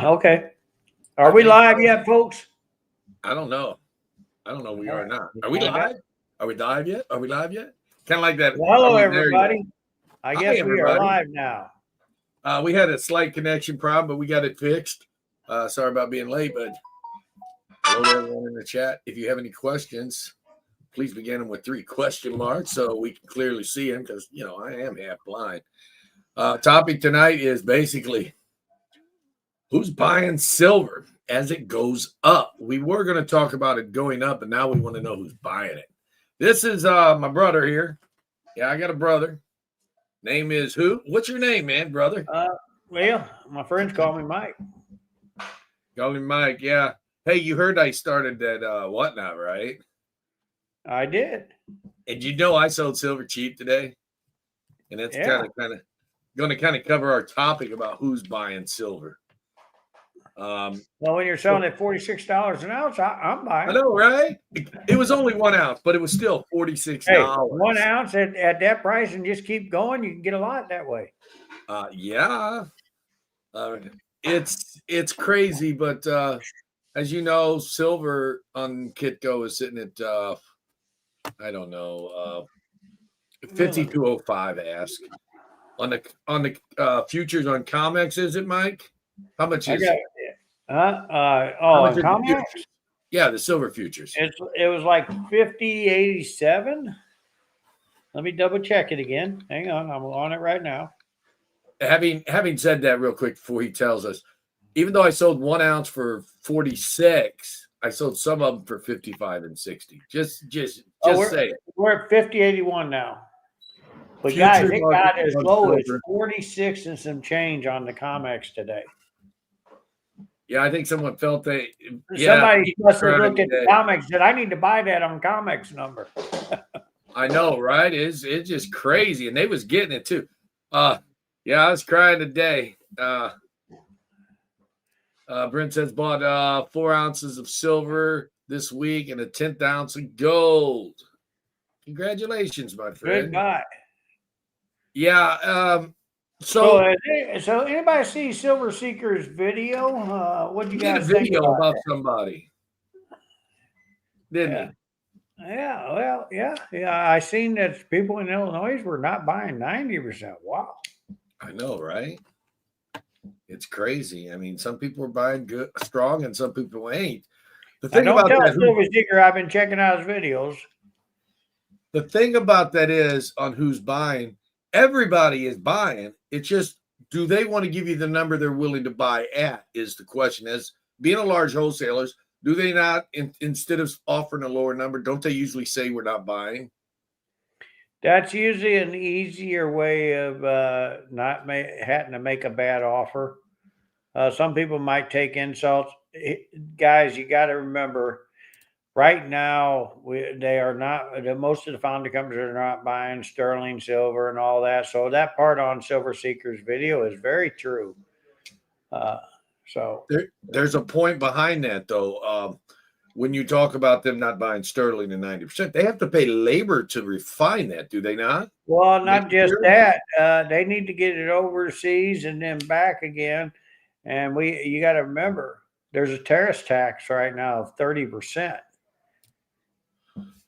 Okay. Are we live yet, folks? I don't know. We are not. Are we Find out. live? Are we live yet? Are we live yet? Kind of like that. Well, hello, Are we there everybody. yet? I Hi, guess we are everybody. live now. We had a slight connection problem, but we got it fixed. Sorry about being late, but hello to everyone in the chat. If you have any questions, please begin them with 3 question marks so we can clearly see them because, you know, I am half blind. Topic tonight is basically who's buying silver as it goes up. We were going to talk about it going up, but now we want to know who's buying it. This is my brother here. Yeah, I got a brother. Name is who? What's your name, man, brother? Well, my friends call me Mike. Call me Mike. Yeah. Hey, you heard I started that whatnot, right? I did. And you know I sold silver cheap today, and that's kind of going to cover our topic about who's buying silver. Well, when you're selling at $46 an ounce, I'm buying. I know, right? It was only 1 ounce, but it was still $46. Hey, 1 ounce at that price and just keep going, you can get a lot that way. Yeah. It's crazy, but as you know, silver on Kitco is sitting at I don't know, 52.05 ask. On the futures on COMEX, is it, Mike? How much is it? On COMEX? Yeah, the silver futures. It was like 50.87. Let me double check it again. Hang on, I'm on it right now. Having said that, real quick before he tells us, even though I sold 1 ounce for 46, I sold some of them for 55 and 60. Just say it. We're at 50.81 now. But guys, it got as low as 46 and some change on the COMEX today. Yeah, I think someone felt that. Somebody must have looked at the COMEX and said, I need to buy that on COMEX number. I know, right? It's just crazy. And they was getting it too. Yeah, I was crying today. Brent says bought 4 ounces of silver this week and a 10th ounce of gold. Congratulations, my friend. Good buy. Yeah. So anybody see Silver Seeker's video? What do you guys think about somebody? Didn't he? Yeah, well, yeah. I seen that people in Illinois were not buying 90%. Wow. I know, right? It's crazy. I mean, some people are buying good, strong, and some people ain't. The thing about that, Silver Seeker, I've been checking out his videos. The thing about that is on who's buying. Everybody is buying. It's just, do they want to give you the number they're willing to buy at is the question. As being a large wholesalers, do they not, instead of offering a lower number, don't they usually say we're not buying? That's usually an easier way of not having to make a bad offer. Some people might take insults. Guys, you got to remember, right now, they are not, most of the founder companies are not buying sterling silver and all that. So that part on Silver Seeker's video is very true. So there's a point behind that, though. When you talk about them not buying sterling at 90%, they have to pay labor to refine that, do they not? Well, not just that. They need to get it overseas and then back again. And you got to remember, there's a tariff tax right now of 30%.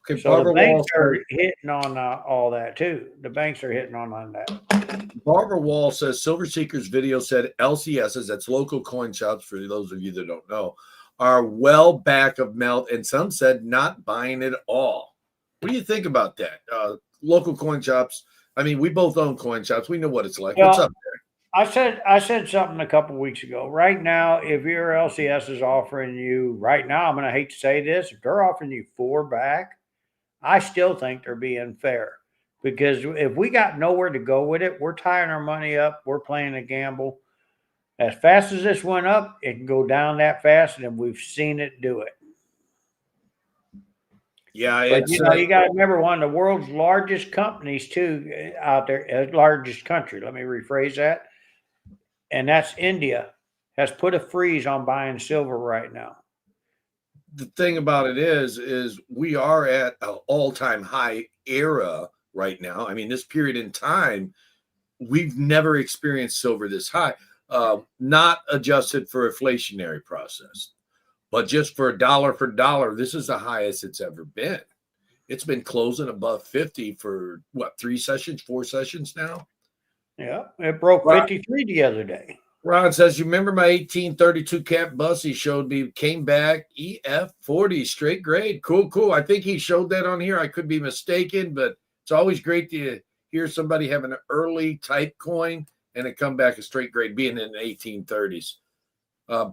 Okay, so the banks are hitting on all that too. The banks are hitting on that. Barbara Wall says Silver Seeker's video said LCSs, that's local coin shops for those of you that don't know, are well back of melt, and some said not buying it all. What do you think about that? Local coin shops. I mean, we both own coin shops. We know what it's like. What's up there? I said something a couple of weeks ago. Right now, if your LCS is offering you, right now, I'm going to hate to say this, if they're offering you 4 back, I still think they're being fair. Because if we got nowhere to go with it, we're tying our money up. We're playing a gamble. As fast as this went up, it can go down that fast, and we've seen it do it. Yeah, but you got to remember, one of the world's largest companies too out there, largest country. Let me rephrase that, and that's India, has put a freeze on buying silver right now. The thing about it is we are at an all-time high era right now. I mean, this period in time, we've never experienced silver this high. not adjusted for inflationary process, but just for dollar, this is the highest it's ever been. It's been closing above 50 for what, 4 sessions now? Yeah, it broke 53 the other day. Ron says, you remember my 1832 cap bus he showed me, came back, EF40, straight grade. Cool. I think he showed that on here. I could be mistaken, but it's always great to hear somebody have an early type coin and it come back a straight grade being in the 1830s.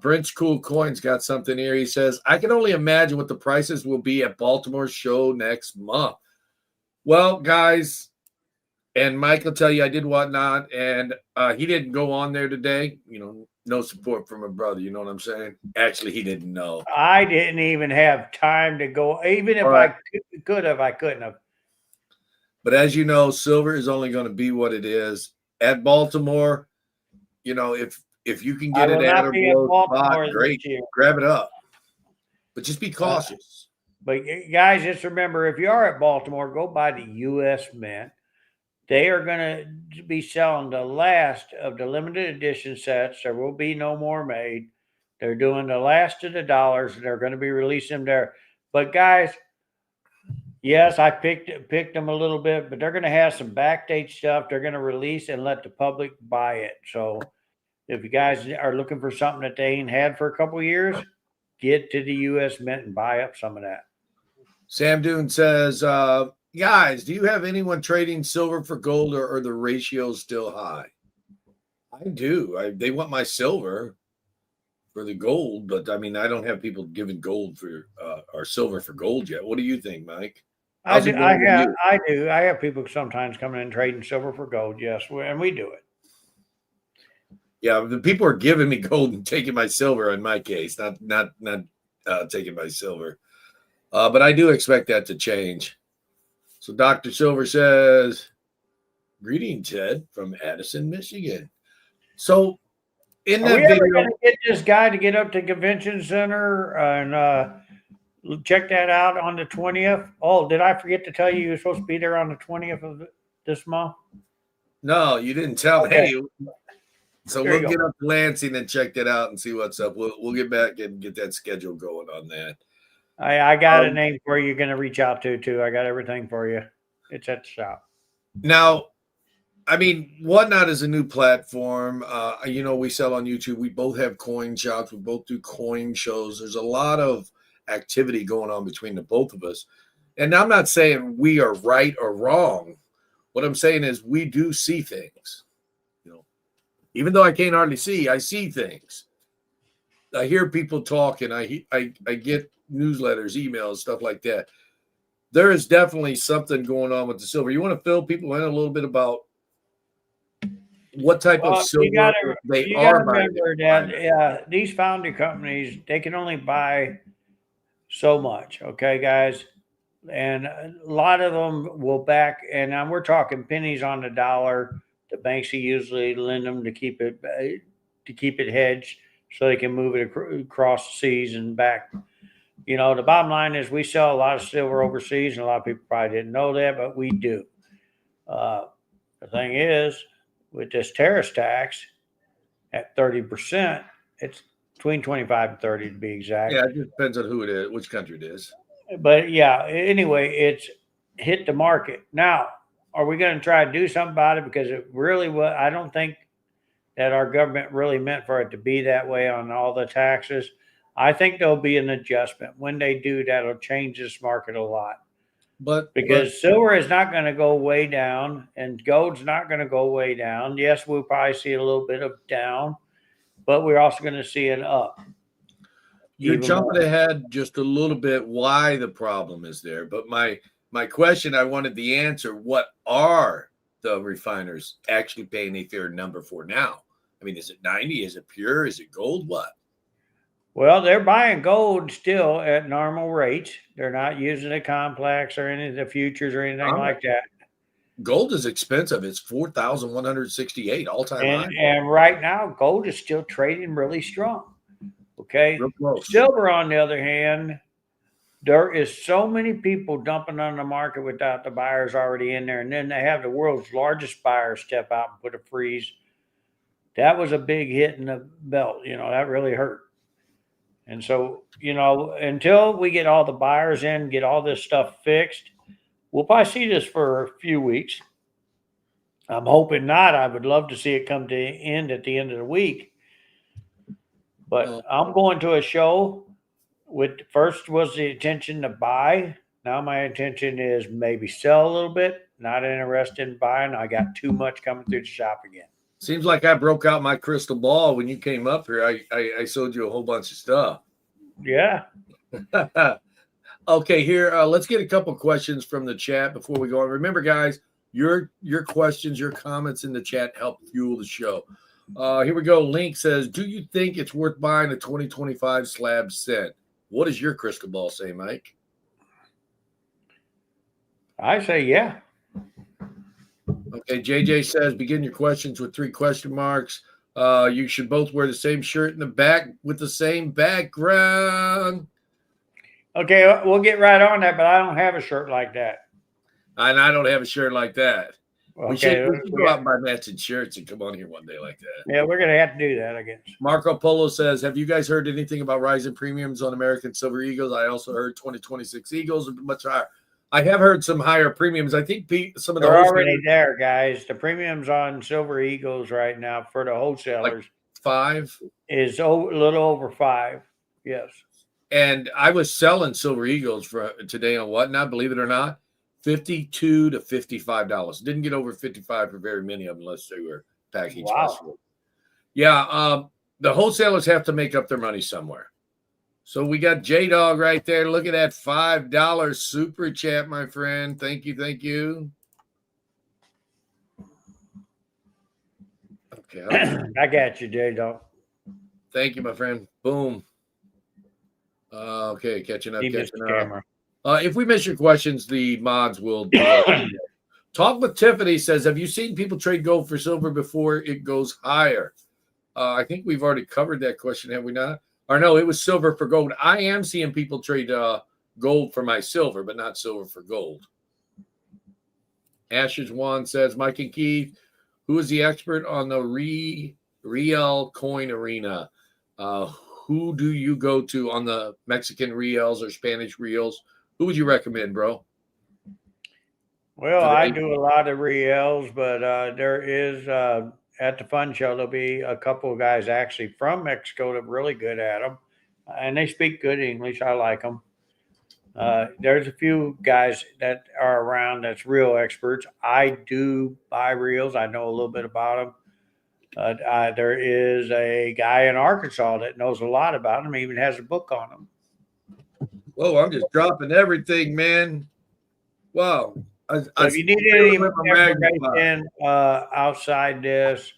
Brent's Cool Coins got something here. He says, I can only imagine what the prices will be at Baltimore's show next month. Well, guys, and Mike will tell you I did whatnot, and he didn't go on there today. No support from a brother. You know what I'm saying? Actually, he didn't know. I didn't even have time to go. Even if I could have, I couldn't have. But as you know, silver is only going to be what it is at Baltimore. If you can get it at a low spot, great, grab it up. But just be cautious. But guys, just remember, if you are at Baltimore, go buy the U.S. Mint. They are going to be selling the last of the limited edition sets. There will be no more made. They're doing the last of the dollars. They're going to be releasing them there. But guys, yes, I picked them a little bit, but they're going to have some backdate stuff. They're going to release and let the public buy it. So if you guys are looking for something that they ain't had for a couple of years, get to the U.S. Mint and buy up some of that. Sam Dune says, guys, do you have anyone trading silver for gold, or are the ratios still high? I do. They want my silver for the gold, but I mean, I don't have people giving gold for or silver for gold yet. What do you think, Mike? I do. I have people sometimes coming in trading silver for gold. Yes, and we do it. Yeah, the people are giving me gold and taking my silver in my case, not taking my silver. But I do expect that to change. So Dr. Silver says, greetings, Ted, from Addison, Michigan. So in that video, going to get this guy to get up to Convention Center and check that out on the 20th? Oh, did I forget to tell you you're supposed to be there on the 20th of this month? No, you didn't tell me. Hey, so we'll get up to Lansing and check that out and see what's up. We'll get back and get that schedule going on that. I got a name for you. You're going to reach out to too. I got everything for you. It's at the shop. Now, I mean, Whatnot is a new platform. We sell on YouTube. We both have coin shops. We both do coin shows. There's a lot of activity going on between the both of us. And I'm not saying we are right or wrong. What I'm saying is we do see things. Even though I can't hardly see, I see things. I hear people talk, and I get newsletters, emails, stuff like that. There is definitely something going on with the silver. You want to fill people in a little bit about what type of silver they are buying? Remember that these foundry companies, they can only buy so much. Okay, guys. And a lot of them will back, and we're talking pennies on the dollar. The banks usually lend them to keep it hedged so they can move it across the seas and back. The bottom line is we sell a lot of silver overseas, and a lot of people probably didn't know that, but we do. The thing is, with this tariff tax at 30%, it's between 25 and 30 to be exact. Yeah, it just depends on who it is, which country it is. But yeah, anyway, it's hit the market. Now, are we going to try to do something about it? Because it really was, I don't think that our government really meant for it to be that way on all the taxes. I think there'll be an adjustment. When they do, that'll change this market a lot. But silver is not going to go way down, and gold's not going to go way down. Yes, we'll probably see a little bit of down, but we're also going to see an up. You're jumping ahead just a little bit why the problem is there. But my question, I wanted the answer. What are the refiners actually paying a fair number for now? I mean, is it 90? Is it pure? Is it gold? What? Well, they're buying gold still at normal rates. They're not using a complex or any of the futures or anything like that. Gold is expensive. It's $4,168 all-time high. And right now, gold is still trading really strong. Okay. Silver, on the other hand, there is so many people dumping on the market without the buyers already in there. And then they have the world's largest buyer step out and put a freeze that was a big hit in the belt. That really hurt. And so, until we get all the buyers in, get all this stuff fixed, we'll probably see this for a few weeks. I'm hoping not. I would love to see it come to end at the end of the week. But I'm going to a show with first was the intention to buy. Now my intention is maybe sell a little bit. Not interested in buying. I got too much coming through the shop again. Seems like I broke out my crystal ball when you came up here. I sold you a whole bunch of stuff. Yeah. Okay, here let's get a couple questions from the chat before we go on. Remember, guys, your questions, your comments in the chat help fuel the show. Here we go. Link says, "Do you think it's worth buying a 2025 slab set?" What does your crystal ball say, Mike? I say yeah. Okay, JJ says, "Begin your questions with 3 question marks. You should both wear the same shirt in the back with the same background." Okay, we'll get right on that, but I don't have a shirt like that. And I don't have a shirt like that. Okay, we should go out and buy matching shirts and come on here one day like that. Yeah, we're going to have to do that, I guess. Marco Polo says, "Have you guys heard anything about rising premiums on American Silver Eagles? I also heard 2026 Eagles are much higher." I have heard some higher premiums. I think some of the They're already there, guys. The premiums on Silver Eagles right now for the wholesalers like 5 is a little over 5. Yes. And I was selling Silver Eagles for today on Whatnot, believe it or not, $52 to $55. Didn't get over 55 for very many of them unless they were packaged. Wow. Yeah, the wholesalers have to make up their money somewhere. So we got J-Dog right there. Look at that $5 super chat, my friend. Thank you, thank you. Okay. I got you, J-Dog. Thank you, my friend. Boom. Okay, catching up. If we miss your questions, the mods will. Talk with Tiffany says, "Have you seen people trade gold for silver before it goes higher?" I think we've already covered that question, have we not? Or no, it was silver for gold. I am seeing people trade gold for my silver, but not silver for gold. Ashes One says, "Mike and Keith, who is the expert on the real coin arena? Who do you go to on the Mexican reals or Spanish reals? Who would you recommend, bro?" Well, I do a lot of reals, but there is at the fun show, there'll be a couple of guys actually from Mexico that are really good at them, and they speak good English. I like them. There's a few guys that are around that's real experts. I do buy reels. I know a little bit about them. There is a guy in Arkansas that knows a lot about them. He even has a book on them. Whoa, I'm just dropping everything, man. Wow. If you need any information outside this,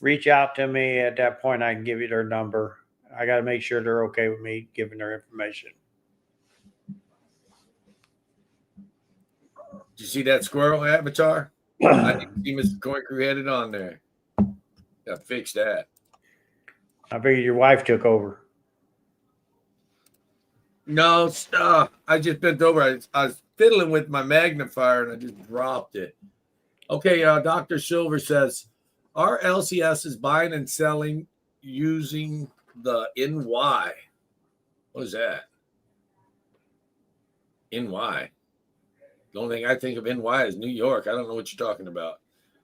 reach out to me. At that point, I can give you their number. I got to make sure they're okay with me giving their information. Did you see that squirrel avatar? I didn't see Mr. Coin Crew had it on there. Got to fix that. I figured your wife took over. No, I just bent over. I was fiddling with my magnifier and I just dropped it. Okay, Dr. Silver says, "Are LCSs buying and selling using the NY?" What is that? NY. The only thing I think of NY is New York. I don't know what you're talking about.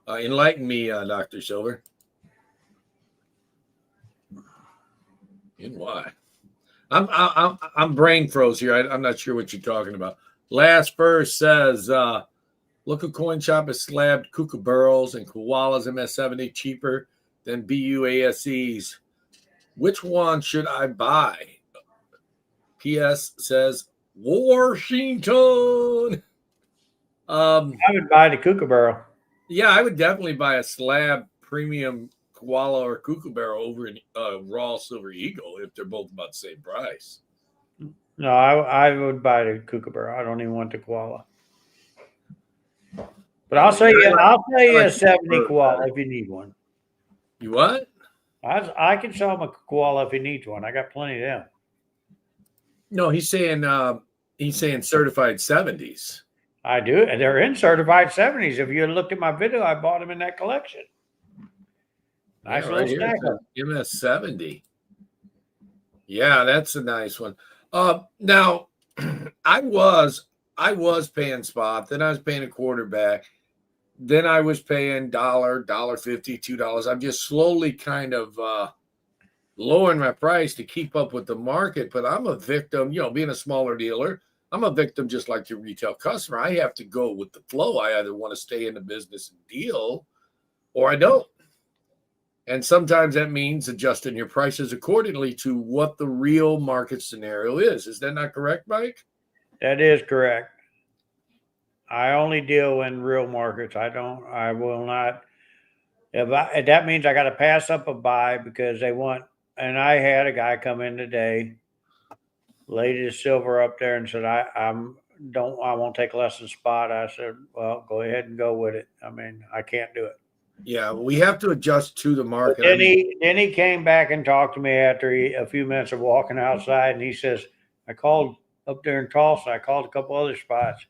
Enlighten me, Dr. Silver. NY. I'm brain froze here. I'm not sure what you're talking about. Last verse says, "Local coin shop is slabbed kookaburras and koalas MS70 cheaper than BUASEs. Which one should I buy?" PS says, "Washington." I would buy the kookaburra. Yeah, I would definitely buy a slab premium koala or kookaburra over a raw silver eagle if they're both about the same price. No, I would buy the kookaburra. I don't even want the koala. But I'll sell you a 70 koala if you need one. You what? I can sell him a koala if he needs one. I got plenty of them. No, he's saying certified 70s. I do. They're in certified 70s. If you looked at my video, I bought them in that collection. Yeah, Nice right little here it stack of says them. MS70. Yeah, that's a nice one. Now I was paying spot, then I was paying a quarterback, then I was paying dollar 50, $2. I'm just slowly kind of lowering my price to keep up with the market, but I'm a victim, being a smaller dealer. I'm a victim just like your retail customer. I have to go with the flow. I either want to stay in the business and deal or I don't. And sometimes that means adjusting your prices accordingly to what the real market scenario is. Is that not correct, Mike? That is correct. I only deal in real markets. I will not. If that means I got to pass up a buy because they want, and I had a guy come in today, laid his silver up there and said, I won't take less than spot. I said, well, go ahead and go with it. I mean, I can't do it. Yeah, we have to adjust to the But market. I mean, then he came back and talked to me after a few minutes of walking outside, and he says, I called up there in Tulsa. I called a couple other spots.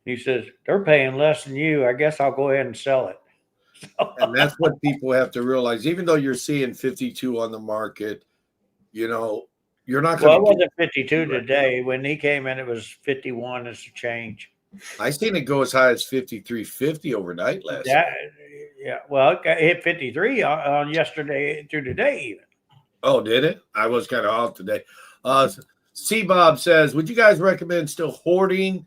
He says, they're paying less than you. I guess I'll go ahead and sell it. and that's what people have to realize. Even though you're seeing 52 on the market, you know, you're not Well, going it to get wasn't 52 right. today. When he came in, it was 51 as a change. I seen it go as high as 53.50 overnight last That, night. yeah, well, it hit 53 on yesterday through today, even. Oh, did it? I was kind of off today. C Bob says, would you guys recommend still hoarding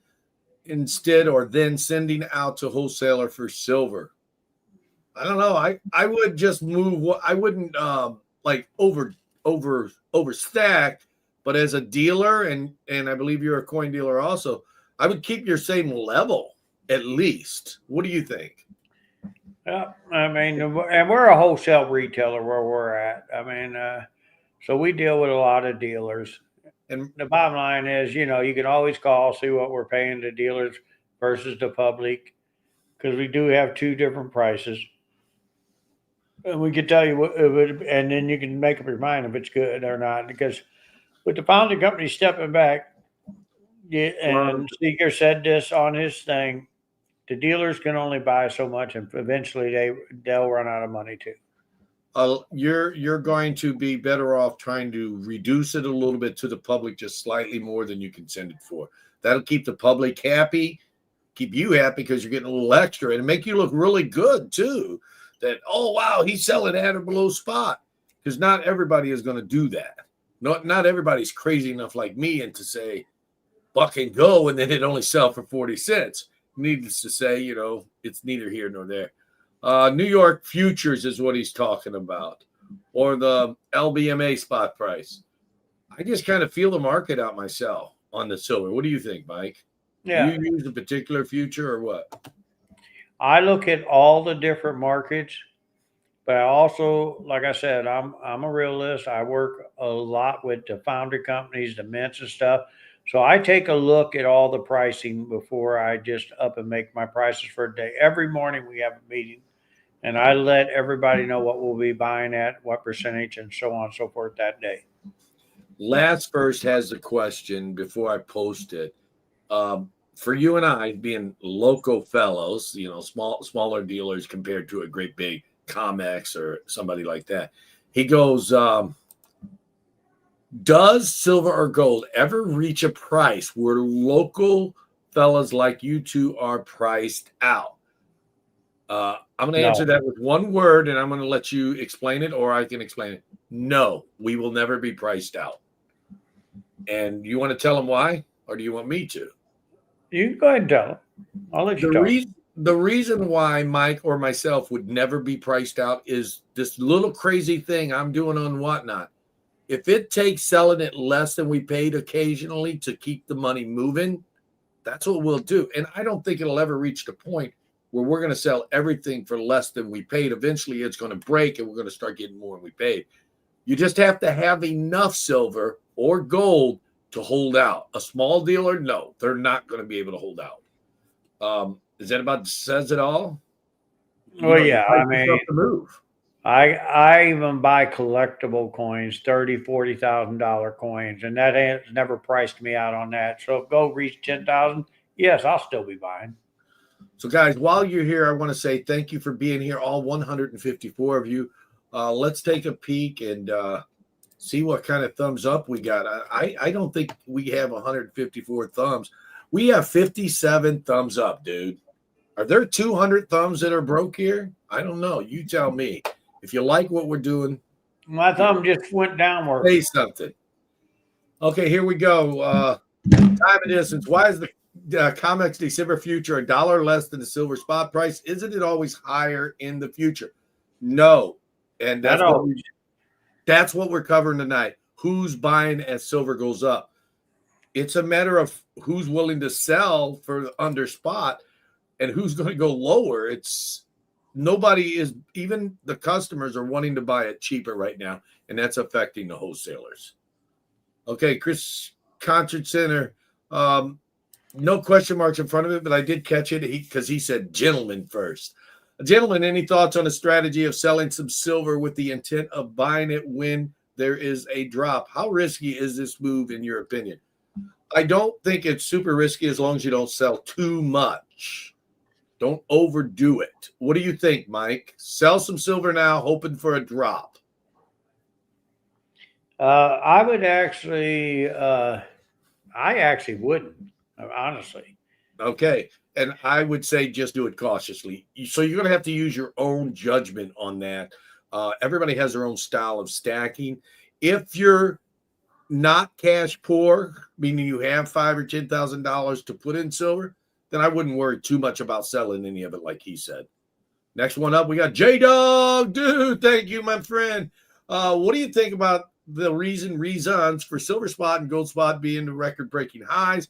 instead or then sending out to wholesaler for silver? I don't know. I would just move. I wouldn't like overstack, but as a dealer and I believe you're a coin dealer also, I would keep your same level at least. What do you think? Yeah, I mean, and we're a wholesale retailer where we're at. I mean, so we deal with a lot of dealers. And The bottom line is, you can always call, see what we're paying the dealers versus the public, because we do have two different prices. And we can tell you what, and then you can make up your mind if it's good or not. Because with the founding company stepping back, yeah, well, and Seeker said this on his thing, the dealers can only buy so much, and eventually they'll run out of money too. you're going to be better off trying to reduce it a little bit to the public, just slightly more than you can send it for. That'll keep the public happy, keep you happy because you're getting a little extra and make you look really good too. That, oh wow, he's selling at or below spot. Because not everybody is going to do that. Not everybody's crazy enough like me and to say buck and go and then it only sell for 40 cents. Needless to say, it's neither here nor there. New York futures is what he's talking about, or the LBMA spot price. I just kind of feel the market out myself on the silver. What do you think, Mike? Do Yeah, you use a particular future or what? I look at all the different markets, but I also, like I said, I'm a realist. I work a lot with the founder companies, the mints and stuff. So I take a look at all the pricing before I just up and make my prices for a day. Every morning we have a meeting, and I let everybody know what we'll be buying at, what percentage, and so on and so forth that day. Last First has a question before I post it. For you and I being local fellows, smaller dealers compared to a great big Comex or somebody like that. He goes, does silver or gold ever reach a price where local fellas like you two are priced out? I'm going to answer No, that with one word, and I'm going to let you explain it, or I can explain it. No, we will never be priced out. And you want to tell them why, or do you want me to? you can go ahead and tell them. I'll let you talk. The reason why Mike or myself would never be priced out is this little crazy thing I'm doing on Whatnot. If it takes selling it less than we paid occasionally to keep the money moving, that's what we'll do. And I don't think it'll ever reach the point where we're going to sell everything for less than we paid. Eventually, it's going to break and we're going to start getting more than we paid. You just have to have enough silver or gold to hold out. A small dealer, no, they're not going to be able to hold out. Is that about says it all? Well, You yeah, price I mean, yourself to move. I even buy collectible coins, $30,000, $40,000 coins, and that has never priced me out on that. So if gold reached 10,000, yes, I'll still be buying. So, guys, while you're here, I want to say thank you for being here, all 154 of you. Let's take a peek and see what kind of thumbs up we got. I don't think we have 154 thumbs. We have 57 thumbs up, dude. Are there 200 thumbs that are broke here? I don't know. You tell me. If you like what we're doing, My thumb just went downward. say something. Okay, here we go. Time and distance. Why is the COMEX December future $1 less than the silver spot price? Isn't it always higher in the future? No. And that's what we're covering tonight. Who's buying as silver goes up? It's a matter of who's willing to sell for under spot and who's going to go lower. It's nobody is, even the customers are wanting to buy it cheaper right now, and that's affecting the wholesalers. Okay, Chris Concert Center. No question marks in front of it, but I did catch it because he said gentlemen first. Gentlemen, any thoughts on a strategy of selling some silver with the intent of buying it when there is a drop? How risky is this move in your opinion? I don't think it's super risky as long as you don't sell too much. Don't overdo it. What do you think, Mike? Sell some silver now, hoping for a drop. I would actually, I actually wouldn't, honestly. Okay. And I would say just do it cautiously. So you're going to have to use your own judgment on that. Everybody has their own style of stacking. If you're not cash poor, meaning you have $5,000 or $10,000 to put in silver, then I wouldn't worry too much about selling any of it, like he said. Next one up, we got J-Dog. Dude, thank you, my friend. What do you think about the reasons for silver spot and gold spot being the record-breaking highs?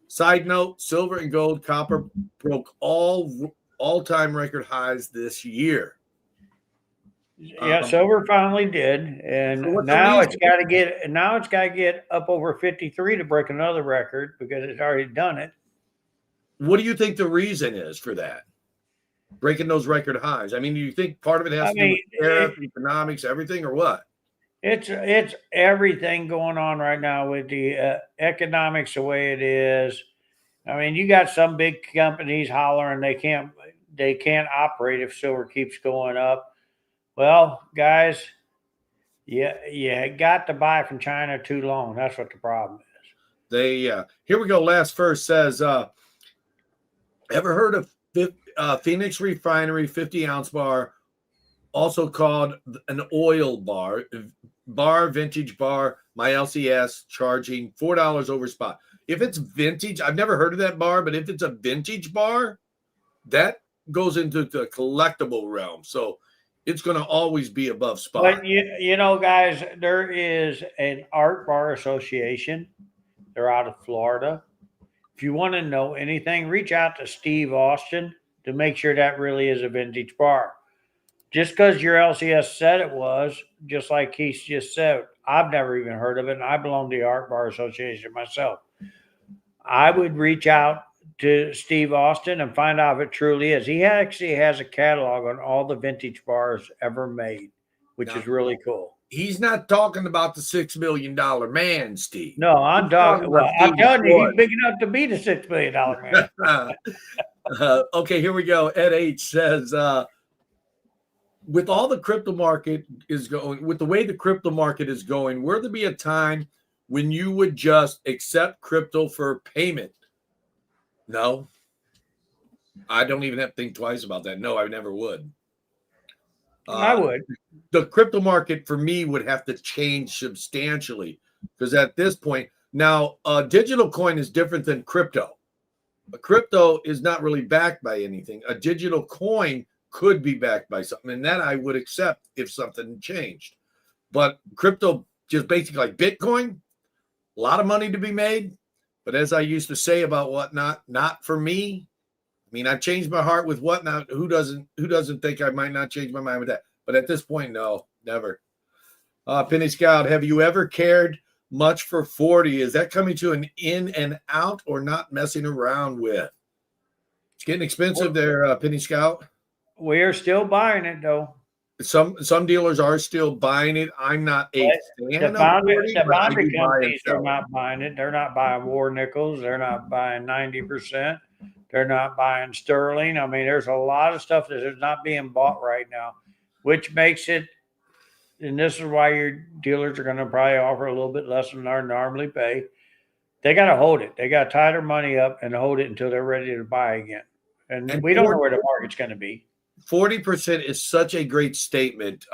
Side note, silver and gold, copper broke all-time record highs this year. Yeah, silver finally did, and So now it's got to get up over 53 to break another record because it's already done it. What do you think the reason is for that? Breaking those record highs. I mean, do you think part of it has to do with tariff, economics, everything, or what? It's everything going on right now with the economics the way it is. I mean, you got some big companies hollering they can't operate if silver keeps going up. Well, guys, you got to buy from China too long. That's what the problem is. Here we go. Last first says, ever heard of Phoenix Refinery 50-ounce bar, also called an oil bar, vintage bar, my LCS charging $4 over spot. If it's vintage, I've never heard of that bar, but if it's a vintage bar, that goes into the collectible realm. So it's going to always be above spot. But you know, guys, there is an art bar association. They're out of Florida. If you want to know anything, reach out to Steve Austin to make sure that really is a vintage bar. Just because your LCS said it was, just like Keith just said, I've never even heard of it, and I belong to the Art Bar Association myself. I would reach out to Steve Austin and find out if it truly is. He actually has a catalog on all the vintage bars ever made, which is really cool. He's not talking about the $6 million man, Steve. No, I'm talking. Well, I'm telling you, he's big enough to be the $6 million man. Okay, here we go. Ed H says, with all the crypto market is going, with the way the crypto market is going, will there be a time when you would just accept crypto for payment? No. I don't even have to think twice about that. No, I never would. I would. The crypto market for me would have to change substantially because at this point, now a digital coin is different than crypto. A crypto is not really backed by anything. A digital coin could be backed by something, and that I would accept if something changed. But crypto, just basically like Bitcoin, a lot of money to be made. But as I used to say about whatnot, not for me. I mean, I've changed my heart with whatnot. Who doesn't think I might not change my mind with that? But at this point, no, never. Penny Scout, have you ever cared much for 40? Is that coming to an in and out or not messing around with? It's getting expensive there, Penny Scout. We're still buying it, though. Some dealers are still buying it. I'm not a fan of 40, the foundry companies are not buying it. They're not buying war nickels. They're not buying 90%. They're not buying sterling. I mean, there's a lot of stuff that is not being bought right now, which makes it, and this is why your dealers are going to probably offer a little bit less than they normally pay. They got to hold it. They got to tie their money up and hold it until they're ready to buy again. And And we don't know where the market's going to be. 40% is such a great statement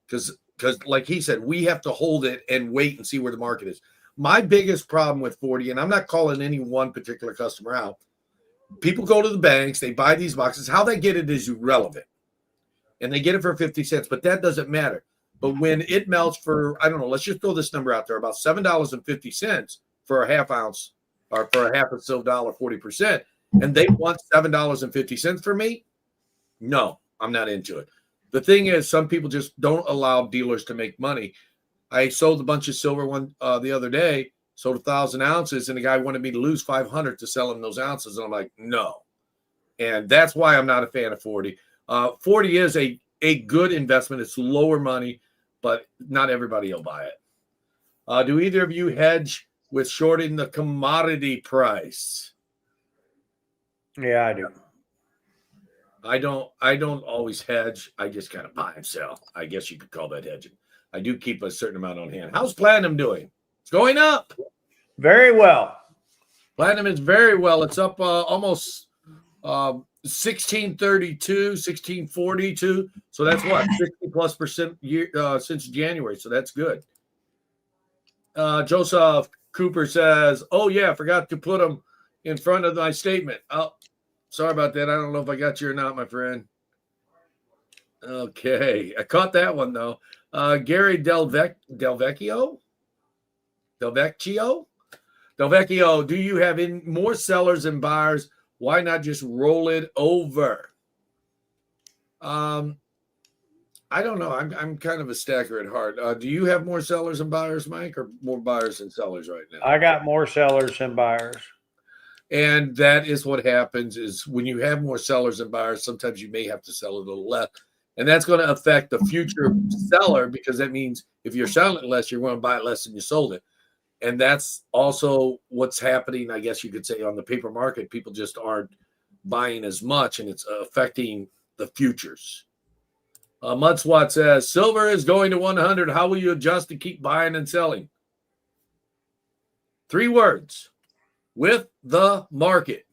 because like he said, we have to hold it and wait and see where the market is. My biggest problem with 40, and I'm not calling any one particular customer out, people go to the banks, they buy these boxes. How they get it is irrelevant. And they get it for 50 cents, but that doesn't matter. But when it melts for, I don't know, let's just throw this number out there, about $7.50 for a half ounce or for a half a silver dollar, 40%, and they want $7.50 for me, no, I'm not into it. The thing is, some people just don't allow dealers to make money. I sold a bunch of silver one the other day, sold 1,000 ounces, and the guy wanted me to lose 500 to sell him those ounces. And I'm like, no. And that's why I'm not a fan of 40. 40 is a good investment. It's lower money, but not everybody will buy it. Do either of you hedge with shorting the commodity price? Yeah, I do. I don't always hedge. I just kind of buy and sell. I guess you could call that hedging. I do keep a certain amount on hand. How's platinum doing? It's going up. Very well. Platinum is very well. It's up almost 1632, 1642. So that's what, 60+% since January. So that's good. Joseph Cooper says, oh, yeah, I forgot to put them in front of my statement. Oh, sorry about that. I don't know if I got you or not, my friend. Okay. I caught that one, though. Gary Delvecchio, do you have more sellers and buyers? Why not just roll it over? I don't know. I'm kind of a stacker at heart. Do you have more sellers and buyers, Mike, or more buyers and sellers right now? I got more sellers than buyers. And that is what happens is when you have more sellers and buyers, sometimes you may have to sell a little less. And that's going to affect the future seller because that means if you're selling it less, you're going to buy it less than you sold it. And that's also what's happening, I guess you could say, on the paper market. People just aren't buying as much, and it's affecting the futures. Mudswat says, silver is going to 100. How will you adjust to keep buying and selling? 3 words. With the market.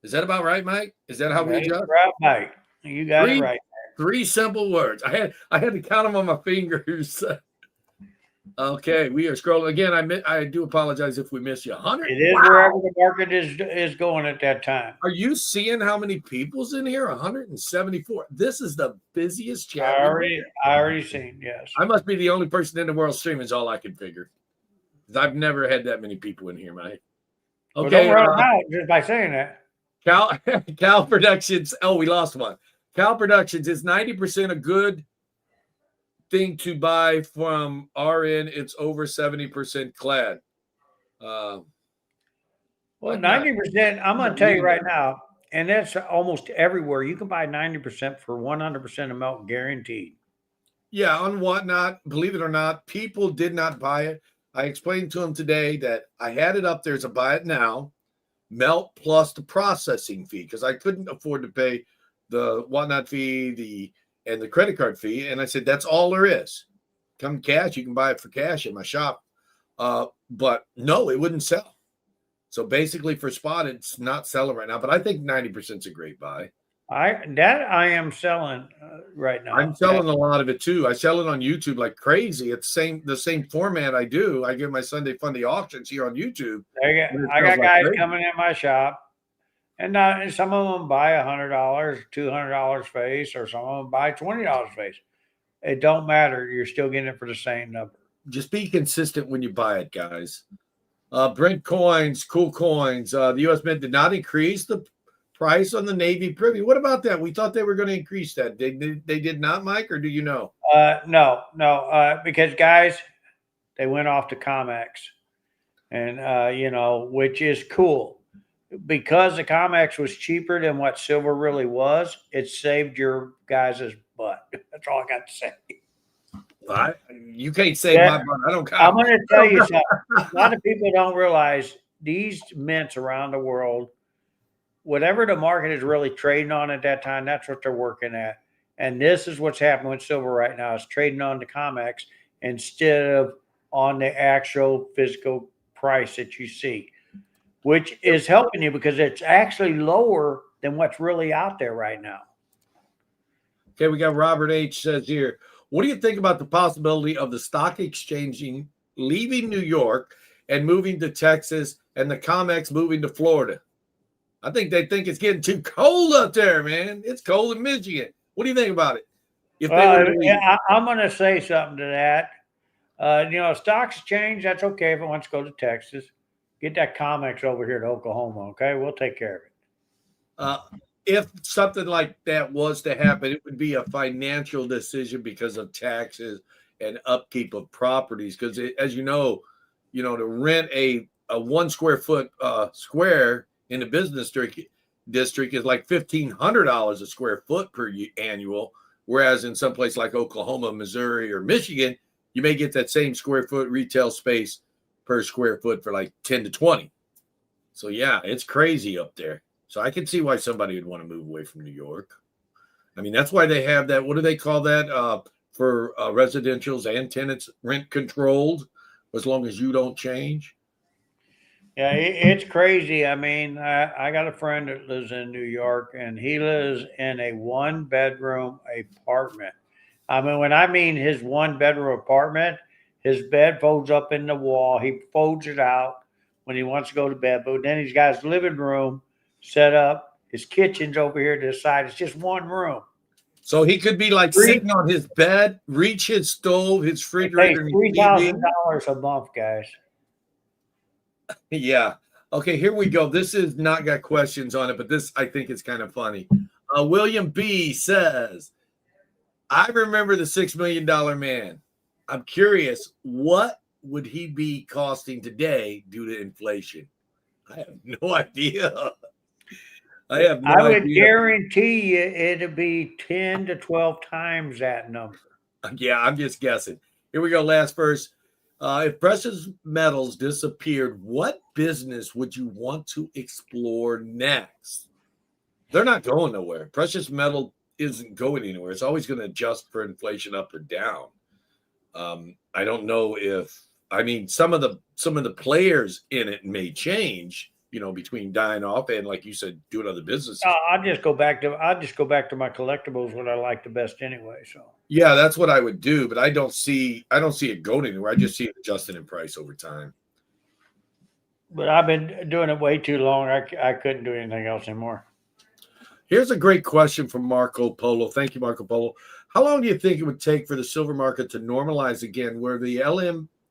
Is that about right, Mike? Is that how we adjust? Right. You got it right. 3 simple words. I had to count them on my fingers. Okay, we are scrolling again. I do apologize if we miss you. 100. It is wherever the market is going at that time. Are you seeing how many people's in here? 174. This is the busiest chat. I already seen. Yes. I must be the only person in the world streaming. Is all I can figure. I've never had that many people in here, Mike. Okay, well, don't run out just by saying that. Cal Productions. Oh, we lost one. Cal Productions is 90% a good thing to buy from RN. It's over 70% clad. Well, 90%. I'm going to tell you right now, and that's almost everywhere. You can buy 90% for 100% of milk guaranteed. Yeah, on Whatnot. Believe it or not, people did not buy it. I explained to them today that I had it up there as a buy it now, melt plus the processing fee because I couldn't afford to pay the Whatnot fee, and the credit card fee. And I said, that's all there is. Come cash. You can buy it for cash in my shop. But no, it wouldn't sell. So basically for spot, it's not selling right now. But I think 90% is a great buy. I am selling right now. I'm selling a lot of it too. I sell it on YouTube like crazy. It's the same format I do. I give my Sunday Funday auctions here on YouTube. I got guys coming in my shop, and some of them buy $100, $200 face, or some of them buy $20 face. It don't matter. You're still getting it for the same number. Just be consistent when you buy it, guys. Brent Coins, Cool Coins. The U.S. Mint did not increase the price on the Navy Privy. What about that? We thought they were going to increase that. They did not, Mike, or do you know? No, because guys, they went off to Comex, and which is cool because the Comex was cheaper than what silver really was. It saved your guys' butt. That's all I got to say. You can't save my butt. I don't. I'm going to tell you something. A lot of people don't realize these mints around the world whatever the market is really trading on at that time, that's what they're working at. And this is what's happening with silver right now. It's trading on the COMEX instead of on the actual physical price that you see, which is helping you because it's actually lower than what's really out there right now. Okay, we got Robert H. says here, what do you think about the possibility of the stock exchanging leaving New York and moving to Texas and the COMEX moving to Florida? I think they think it's getting too cold up there, man. It's cold in Michigan. What do you think about it? If they were to leave? I'm going to say something to that. Stocks change. That's okay if it wants to go to Texas. Get that COMEX over here to Oklahoma. Okay, we'll take care of it. If something like that was to happen, it would be a financial decision because of taxes and upkeep of properties. Because as you know, to rent a 1 square foot square in the business district is like $1,500 a square foot per annual. Whereas in some place like Oklahoma, Missouri, or Michigan, you may get that same square foot retail space per square foot for like 10 to 20. So yeah, it's crazy up there. So I can see why somebody would want to move away from New York. I mean, that's why they have that. What do they call that for residentials and tenants? Rent controlled, as long as you don't change. Yeah, it's crazy. I mean, I got a friend that lives in New York, and he lives in a 1 bedroom apartment. I mean, when I mean his 1 bedroom apartment, his bed folds up in the wall. He folds it out when he wants to go to bed. But then he's got his living room set up. His kitchen's over here to the side. It's just one room. So he could be like sitting on his bed, reach his stove, his refrigerator, and $3,000 a month, guys. Yeah. Okay, here we go. This is not got questions on it, but this I think is kind of funny. William B says, I remember the $6 million man. I'm curious, what would he be costing today due to inflation? I have no idea. I would guarantee you it'll be 10 to 12 times that number. Yeah, I'm just guessing. Here we go. Last verse. If precious metals disappeared, what business would you want to explore next? They're not going nowhere. Precious metal isn't going anywhere. It's always going to adjust for inflation up or down. I don't know some of the players in it may change, between dying off and, like you said, doing other businesses. I'll just go back to my collectibles, what I like the best anyway. So yeah, that's what I would do, but I don't see it going anywhere. I just see it adjusting in price over time. But I've been doing it way too long. I couldn't do anything else anymore. Here's a great question from Marco Polo. Thank you, Marco Polo. How long do you think it would take for the silver market to normalize again, where the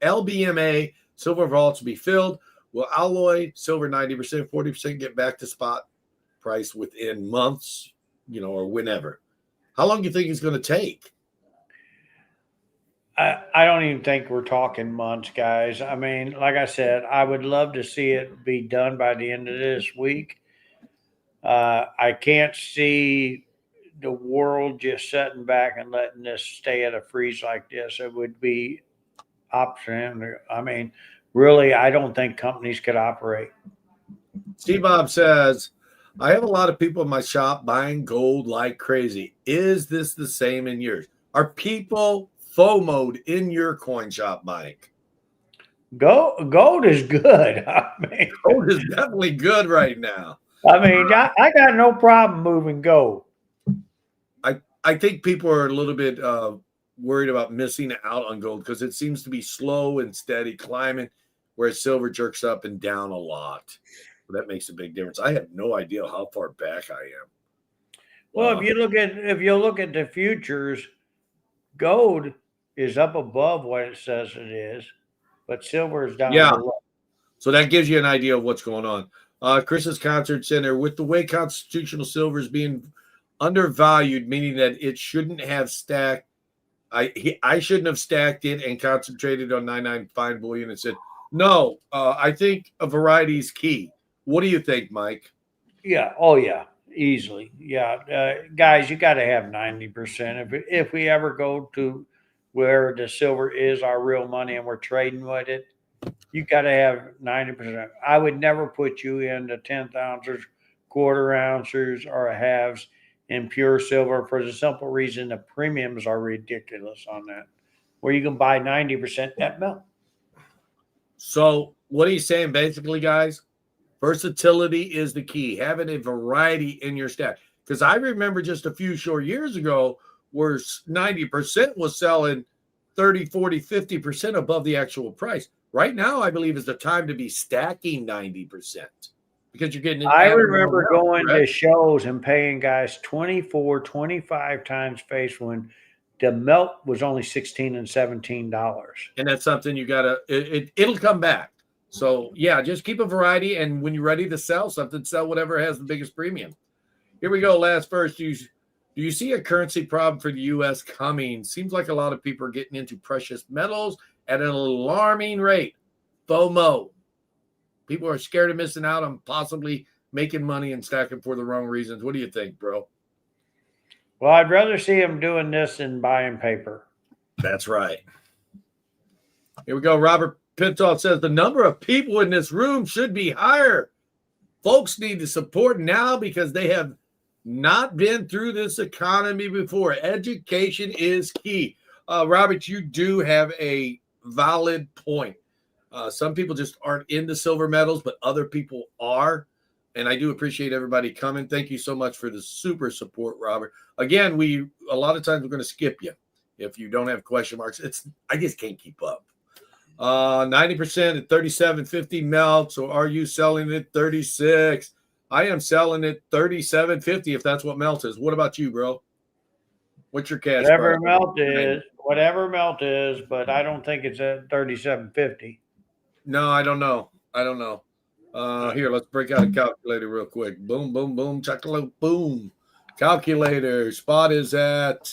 LBMA silver vaults will be filled? Will alloy silver 90%, 40% get back to spot price within months, or whenever? How long do you think it's going to take? I don't even think we're talking months, guys. I mean, like I said, I would love to see it be done by the end of this week. I can't see the world just sitting back and letting this stay at a freeze like this. It would be option. I mean, really, I don't think companies could operate. Steve Bob says, I have a lot of people in my shop buying gold like crazy. Is this the same in yours? Are people FOMO'd in your coin shop, Mike? Gold is good. I mean, gold is definitely good right now. I mean, I got no problem moving gold. I think people are a little bit worried about missing out on gold because it seems to be slow and steady climbing, whereas silver jerks up and down a lot. That makes a big difference. I have no idea how far back I am. Well, if you look at the futures, gold is up above what it says it is, but silver is down below. So that gives you an idea of what's going on. Chris's Concert Center, with the way constitutional silver is being undervalued, meaning that it shouldn't have stacked. I shouldn't have stacked it and concentrated on 99 fine bullion and said, no, I think a variety is key. What do you think, Mike? Yeah. Oh, yeah. Easily. Yeah. Guys, you got to have 90%. If we ever go to where the silver is our real money and we're trading with it, you got to have 90%. I would never put you in the 10th ounces, quarter ounces, or halves in pure silver for the simple reason the premiums are ridiculous on that, where you can buy 90% net melt. So what he's saying basically, guys, versatility is the key. Having a variety in your stack. Because I remember just a few short years ago where 90% was selling 30, 40, 50% above the actual price. Right now, I believe is the time to be stacking 90% because you're getting I added more remember melt, going to correct? shows and paying guys 24, 25 times face when the melt was only $16 and $17. And that's something you gotta it'll come back. So yeah, just keep a variety, and when you're ready to sell something, sell whatever has the biggest premium. Here we go. Last verse. Do you see a currency problem for the U.S. coming? Seems like a lot of people are getting into precious metals at an alarming rate. FOMO. People are scared of missing out on possibly making money and stacking for the wrong reasons. What do you think, bro? Well, I'd rather see them doing this than buying paper. That's right. Here we go. Robert Pintoff says the number of people in this room should be higher. Folks need to support now because they have not been through this economy before. Education is key. Robert, you do have a valid point. Some people just aren't into silver metals, but other people are. And I do appreciate everybody coming. Thank you so much for the super support, Robert. Again, a lot of times we're going to skip you if you don't have question marks. I just can't keep up. 90% at 37.50 melt. So are you selling it 36? I am selling it 37.50 if that's what melt is. What about you, bro? What's your cash Whatever price? melt is, but I don't think it's at 37.50. No, I don't know. Here, let's break out a calculator real quick. Boom, boom, boom, chocolate, boom. Calculator. Spot is at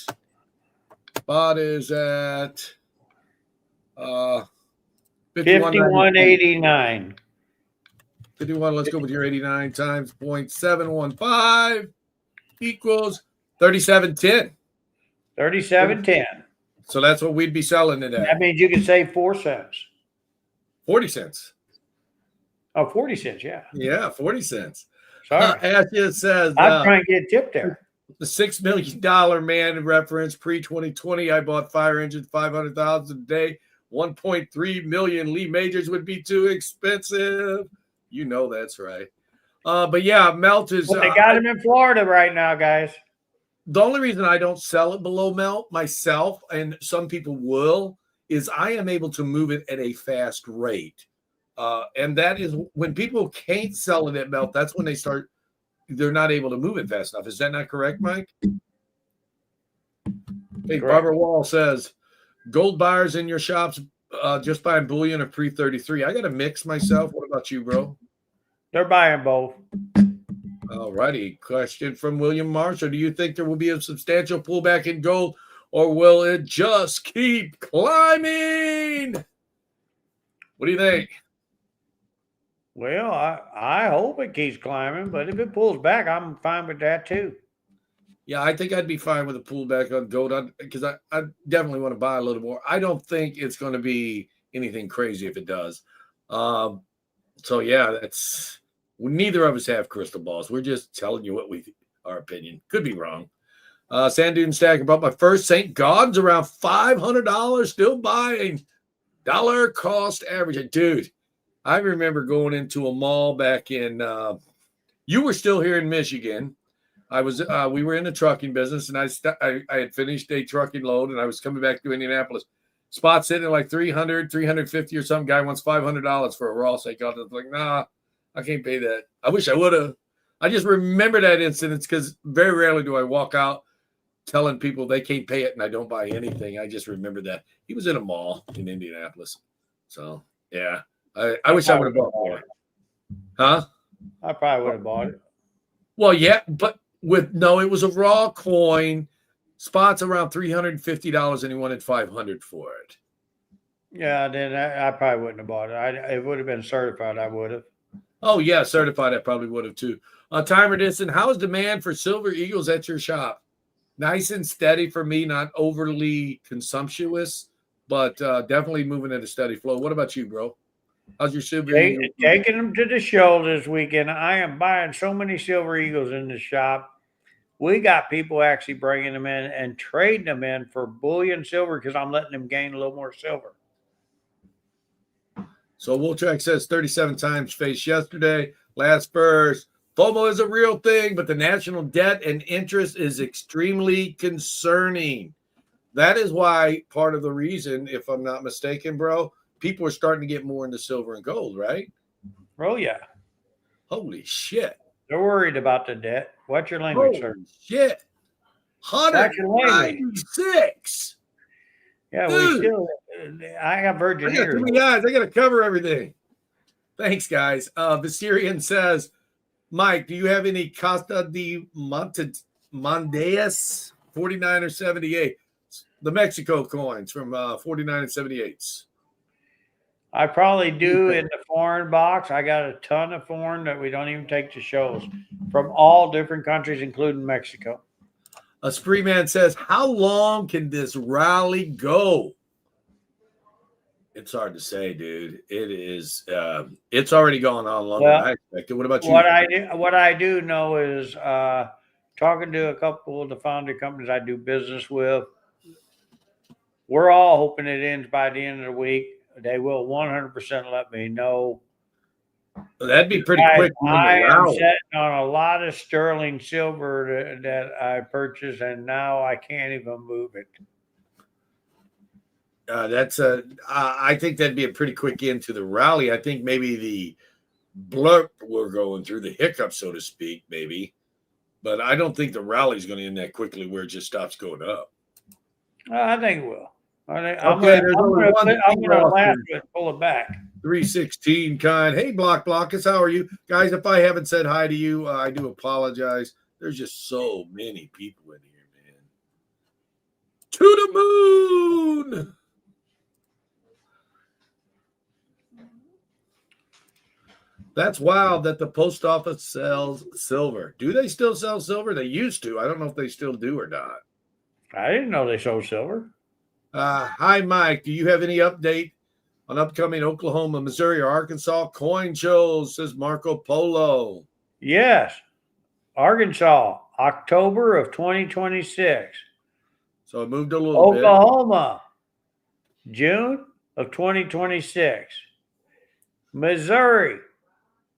51.89. 51. Let's go with your 89 times 0.715 equals 37.10. 37.10. So that's what we'd be selling it at. That means you can save 4 cents. 40 cents. Oh, 40 cents, yeah. Yeah, 40 cents. Sorry. Ashley says I'm trying to get tipped there. the $6 million man reference pre-2020. I bought fire engine 500,000 a day. 1.3 million Lee majors would be too expensive. You know that's right. But yeah, melt is. Well, they got him in Florida right now, guys. The only reason I don't sell it below melt myself, and some people will, is I am able to move it at a fast rate. And that is when people can't sell it at melt, that's when they're not able to move it fast enough. Is that not correct, Mike? Hey, Barbara Wall says, gold buyers in your shops just buying bullion or pre-33. I got to mix myself. What about you, bro? They're buying both. All righty. Question from William Marshall. Do you think there will be a substantial pullback in gold, or will it just keep climbing? What do you think? Well, I hope it keeps climbing, but if it pulls back, I'm fine with that too. Yeah, I think I'd be fine with a pullback on gold because I definitely want to buy a little more. I don't think it's going to be anything crazy if it does. So yeah, neither of us have crystal balls. We're just telling you our opinion. Could be wrong. Sand Dune Stack about my first St. Gaudens around $500. Still buying. Dollar cost average. Dude, I remember going into a mall back in. You were still here in Michigan. We were in the trucking business, and I had finished a trucking load, and I was coming back to Indianapolis. Spot sitting at like 300, 350 or some guy wants $500 for a raw steak. I was like, nah, I can't pay that. I wish I would have. I just remember that incident because very rarely do I walk out telling people they can't pay it and I don't buy anything. I just remember that. He was in a mall in Indianapolis. So, yeah, I wish I would have bought more. Huh? I probably would have bought it. Well, yeah, but it was a raw coin. Spot's around $350 and he wanted $500 for it. Yeah, then I probably wouldn't have bought it. It would have been certified. I would have. Oh, yeah, certified. I probably would have too. Timer Distant, how is demand for Silver Eagles at your shop? Nice and steady for me, not overly consumptuous, but definitely moving at a steady flow. What about you, bro? How's your Silver Eagle? Taking them to the show this weekend. I am buying so many Silver Eagles in the shop. We got people actually bringing them in and trading them in for bullion silver because I'm letting them gain a little more silver. So Woltrack says 37 times faced yesterday. Last verse. FOMO is a real thing, but the national debt and interest is extremely concerning. That is why part of the reason, if I'm not mistaken, bro, people are starting to get more into silver and gold, right? Oh, yeah. Holy shit. They're worried about the debt. What's your language, sir? Holy shit. Watch your language. 196. Yeah, Dude. I have virgin I got ears. too many eyes. I got to cover everything. Thanks, guys. Viserian says, Mike, do you have any Costa de Mondeas 49 or 78? The Mexico coins from 49 and 78s. I probably do in the foreign box. I got a ton of foreign that we don't even take to shows from all different countries, including Mexico. A Spree Man says, how long can this rally go? It's hard to say, dude. It is. It's already gone on longer than I expected. What about you? What I do know is talking to a couple of the founder companies I do business with. We're all hoping it ends by the end of the week. They will 100% let me know. That'd be pretty quick. I am sitting on a lot of sterling silver that I purchased, and now I can't even move it. I think that'd be a pretty quick end to the rally. I think maybe the blurb we're going through, the hiccup, so to speak, maybe. But I don't think the rally's going to end that quickly where it just stops going up. I think it will. I'm going to laugh and pull it back. 316 kind. Hey, Blockus, how are you? Guys, if I haven't said hi to you, I do apologize. There's just so many people in here, man. To the moon! That's wild that the post office sells silver. Do they still sell silver? They used to. I don't know if they still do or not. I didn't know they sold silver. Hi, Mike. Do you have any update on upcoming Oklahoma, Missouri, or Arkansas coin shows, says Marco Polo? Yes. Arkansas, October of 2026. So it moved a little bit. Oklahoma, June of 2026. Missouri,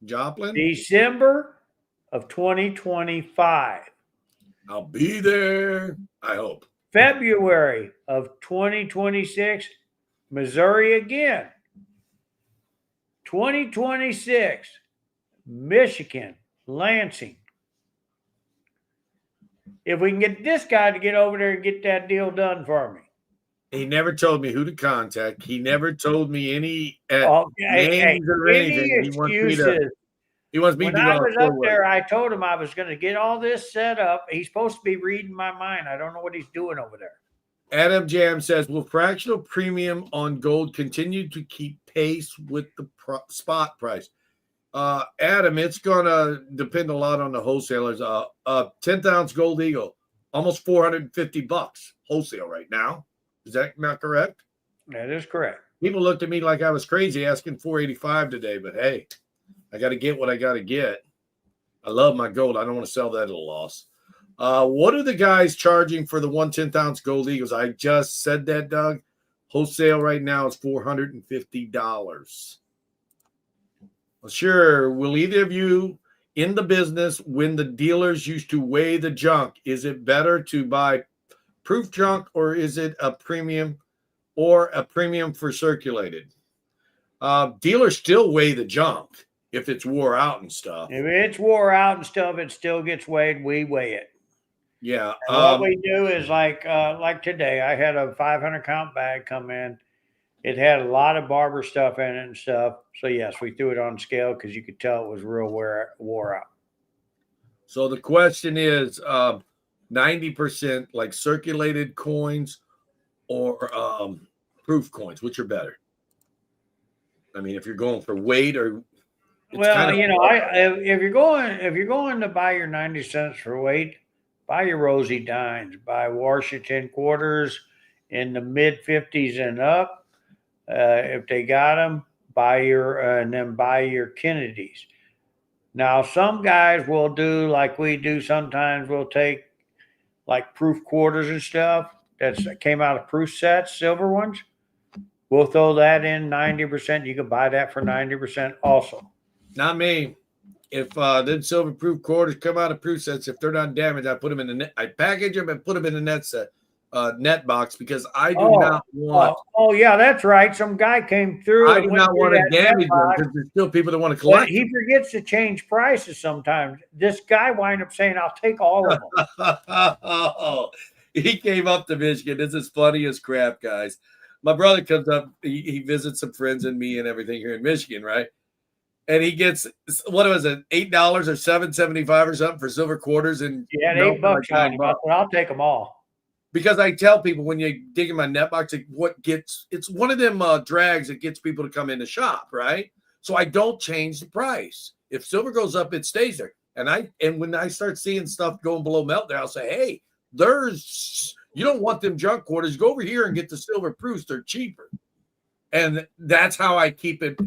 Joplin, December of 2025. I'll be there, I hope. February of 2026, Missouri again. 2026, Michigan, Lansing. If we can get this guy to get over there and get that deal done for me. He never told me who to contact. He never told me any names or anything. He wants me to when I was up there, I told him I was going to get all this set up. He's supposed to be reading my mind. I don't know what he's doing over there. Adam Jam says, will fractional premium on gold continue to keep pace with the spot price? Adam, it's going to depend a lot on the wholesalers. 10th ounce gold eagle, almost $450 wholesale right now. Is that not correct? That is correct. People looked at me like I was crazy asking $485 today, but hey, I got to get what I got to get. I love my gold. I don't want to sell that at a loss. What are the guys charging for the 1/10 ounce gold eagles? I just said that, Doug. Wholesale right now is $450. Well, sure. Will either of you in the business when the dealers used to weigh the junk? Is it better to buy proof junk or is it a premium for circulated? Dealers still weigh the junk if it's wore out and stuff. If it's wore out and stuff, it still gets weighed. We weigh it. Yeah. What we do is like today, I had a 500 count bag come in. It had a lot of barber stuff in it and stuff. So yes, we threw it on scale because you could tell it was real wore out. So the question is 90% like circulated coins or proof coins, which are better? I mean, if you're going for weight or if you're going to buy your 90 cents for weight, buy your Rosie Dines, buy Washington quarters in the mid 50s and up. If they got them, and then buy your Kennedys. Now, some guys will do like we do sometimes, we'll take like proof quarters and stuff that came out of proof sets, silver ones. We'll throw that in 90%. You can buy that for 90% also. Not me. If them silver proof quarters come out of proof sets, if they're not damaged, I put them in the net. I package them and put them in the net set, net box, because I do not want. Oh, yeah, that's right. Some guy came through. I do not want to damage them because there's still people that want to collect. He forgets to change prices sometimes. This guy wind up saying, "I'll take all of them." Oh, he came up to Michigan. This is funny as crap, guys. My brother comes up. He visits some friends and me and everything here in Michigan, right? And he gets, what was it, $8 or $7.75 or something for silver quarters, and yeah, $8, $9, but I'll take them all. Because I tell people when you dig in my net box, it's one of them drags that gets people to come in the shop, right? So I don't change the price. If silver goes up, it stays there. And when I start seeing stuff going below melt there, I'll say, hey, you don't want them junk quarters. Go over here and get the silver proofs. They're cheaper. And that's how I keep it.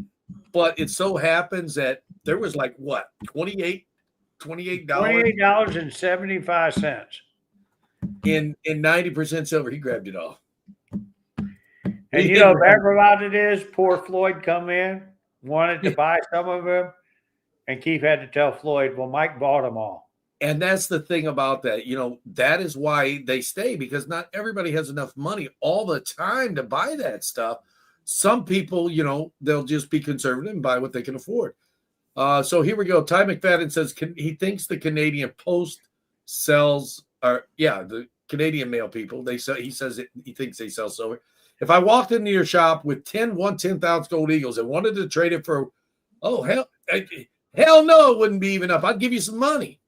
But it so happens that there was like what, $28? $28.75. In 90% silver. He grabbed it all. And you know, bad about it is poor Floyd come in, wanted to buy some of them, and Keith had to tell Floyd, well, Mike bought them all. And that's the thing about that. You know, that is why they stay, because not everybody has enough money all the time to buy that stuff. Some people, you know, they'll just be conservative and buy what they can afford. So here we go. Ty McFadden says he thinks the Canadian Post sells, the Canadian mail people, he says he thinks they sell silver. If I walked into your shop with 10 1/10 ounce gold eagles and wanted to trade it for, hell no, it wouldn't be even up. I'd give you some money.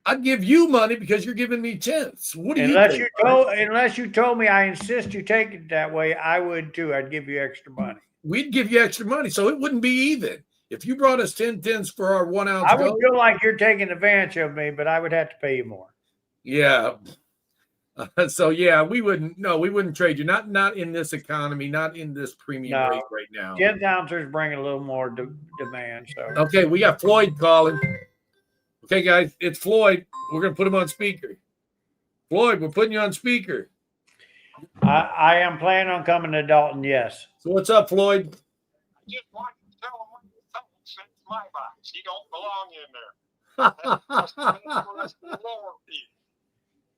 I'd give you money because you're giving me tenths. What do you think? Unless you told me I insist you take it that way, I would too. I'd give you extra money. We'd give you extra money, so it wouldn't be even. If you brought us 10 tenths for our 1 ounce I would feel like you're taking advantage of me, but I would have to pay you more. Yeah. So yeah, we wouldn't trade you. Not in this economy, not in this premium rate right now. 10 ounces bring a little more demand. So okay, we got Floyd calling. Okay, guys, it's Floyd. We're gonna put him on speaker. Floyd, we're putting you on speaker. I am planning on coming to Dalton. Yes. So what's up, Floyd? I just want to tell him what you told since my box. He don't belong in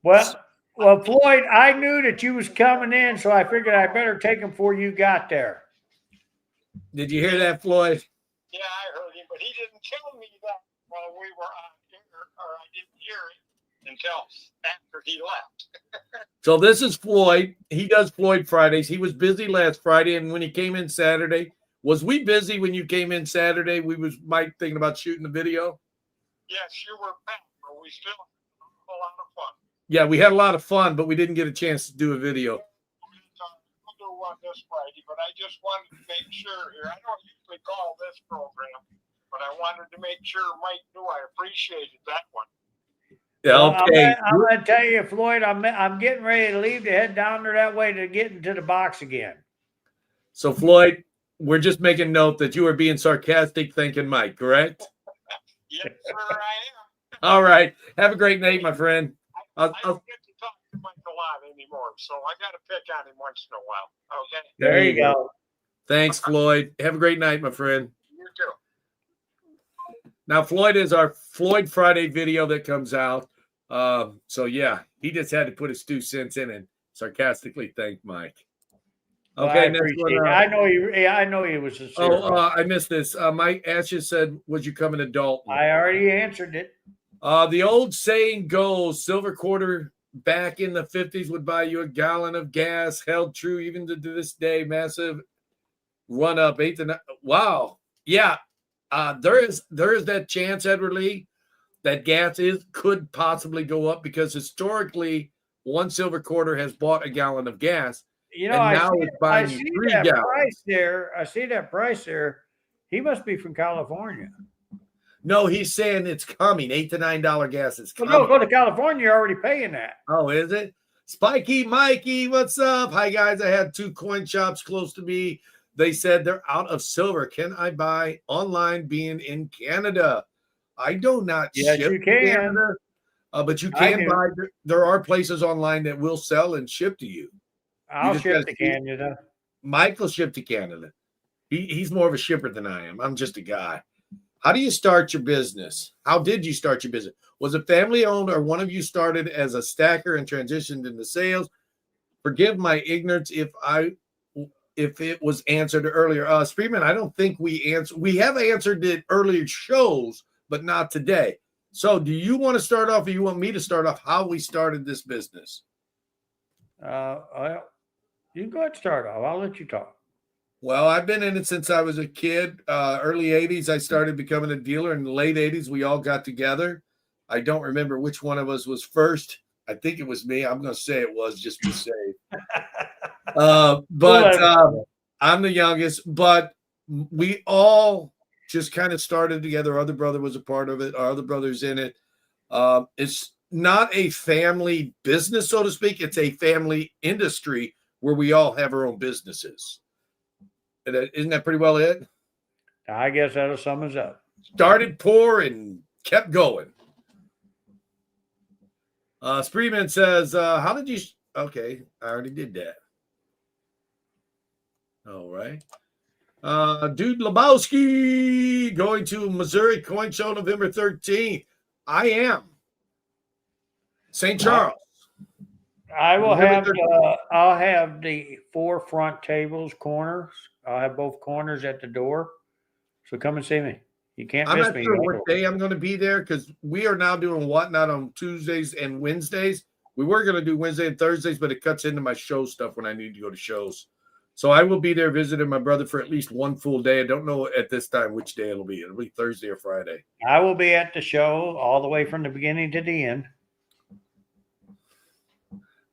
there. Well, Floyd, I knew that you was coming in, so I figured I better take him before you got there. Did you hear that, Floyd? Yeah, I heard him, but he didn't tell me that while we were on air, or I didn't hear it until after he left. So this is Floyd. He does Floyd Fridays. He was busy last Friday, and when he came in Saturday, was we busy when you came in Saturday? We was Mike thinking about shooting the video. Yes, you were back, but we still had a lot of fun. Yeah, we had a lot of fun, but we didn't get a chance to do a video. We'll do one this Friday, but I just wanted to make sure here. I don't usually call this program, but I wanted to make sure Mike knew I appreciated that one. Yeah, okay. I'm going to tell you, Floyd, I'm getting ready to leave to head down there that way to get into the box again. So, Floyd, we're just making note that you are being sarcastic thanking Mike, correct? Yes, sir, I am. All right. Have a great night, my friend. I don't get to talk to Mike a lot anymore, so I got to pick on him once in a while. Okay. There you go. Thanks, Floyd. Have a great night, my friend. You too. Now, Floyd is our Floyd Friday video that comes out. So yeah, he just had to put his 2 cents in and sarcastically thank Mike. Okay, well, next one. I know he was sincere. I missed this. Mike Ashes said, "Was you coming to Dalton?" I already answered it. The old saying goes, silver quarter back in the 50s would buy you a gallon of gas. Held true even to this day. Massive run up 8 to 9. Wow. Yeah. There is that chance, Edward Lee, that gas could possibly go up because historically 1 silver quarter has bought a gallon of gas. You know, I see that price there. He must be from California. No, he's saying it's coming. $8 to $9 gas is coming. No, go to California. You're already paying that. Oh, is it? Spiky Mikey, what's up? Hi, guys. I had 2 coin shops close to me. They said they're out of silver. Can I buy online being in Canada? I do not Yes, ship you to can. Canada, but you I can do. buy. There are places online that will sell and ship to you. I'll just ship gotta to see- Canada. Michael shipped to Canada. He's more of a shipper than I am. I'm just a guy. How do you start your business? How did you start your business? Was it family owned or one of you started as a stacker and transitioned into sales? Forgive my ignorance if it was answered earlier. Freeman, I don't think we answered. We have answered it earlier shows, but not today. So do you want to start off or you want me to start off how we started this business? Well, you can go ahead and start off. I'll let you talk. Well, I've been in it since I was a kid. Early 80s, I started becoming a dealer. In the late 80s, we all got together. I don't remember which one of us was first. I think it was me. I'm going to say it was just to be safe. I'm the youngest, but we all just kind of started together. Our other brother was a part of it. Our other brother's in it. It's not a family business, so to speak. It's a family industry where we all have our own businesses. Isn't that pretty well it? I guess that'll sum us up. Started poor and kept going. Spreeman says, how did you... Okay, I already did that. All right. Dude Lebowski going to Missouri Coin Show November 13th. I am. St. Charles. I will have I'll have the 4 front tables corners. I'll have both corners at the door. So come and see me. You can't I'm miss not me. sure what day I'm going to be there because we are now doing Whatnot on Tuesdays and Wednesdays. We were going to do Wednesday and Thursdays, but it cuts into my show stuff when I need to go to shows. So I will be there visiting my brother for at least one full day. I don't know at this time which day it'll be. It'll be Thursday or Friday. I will be at the show all the way from the beginning to the end.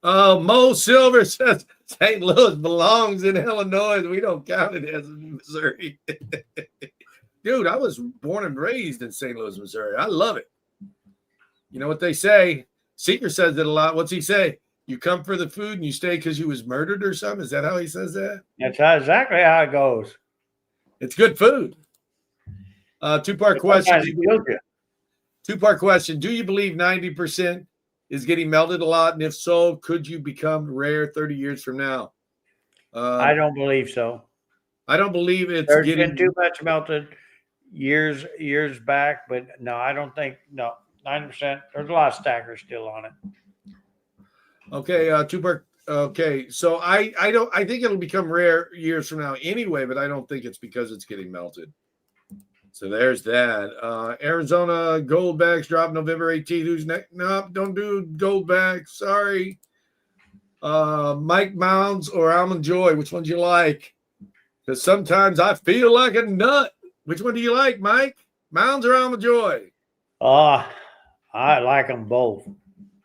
Mo Silver says St. Louis belongs in Illinois. We don't count it as Missouri. Dude, I was born and raised in St. Louis, Missouri. I love it. You know what they say? Seeker says it a lot. What's he say? You come for the food and you stay because you was murdered or something? Is that how he says that? That's exactly how it goes. It's good food. Two-part question. Two-part question. Do you believe 90% is getting melted a lot? And if so, could you become rare 30 years from now? I don't believe so. I don't believe There's been too much melted years back, but no, I don't think 90%. There's a lot of stackers still on it. Okay, two-part. Okay, so I think it'll become rare years from now anyway, but I don't think it's because it's getting melted. So there's that. Arizona Goldbacks drop November 18th. Who's next? Nope, don't do Goldbacks. Sorry. Mike Mounds or Almond Joy. Which one do you like? Because sometimes I feel like a nut. Which one do you like, Mike? Mounds or Almond Joy? I like them both.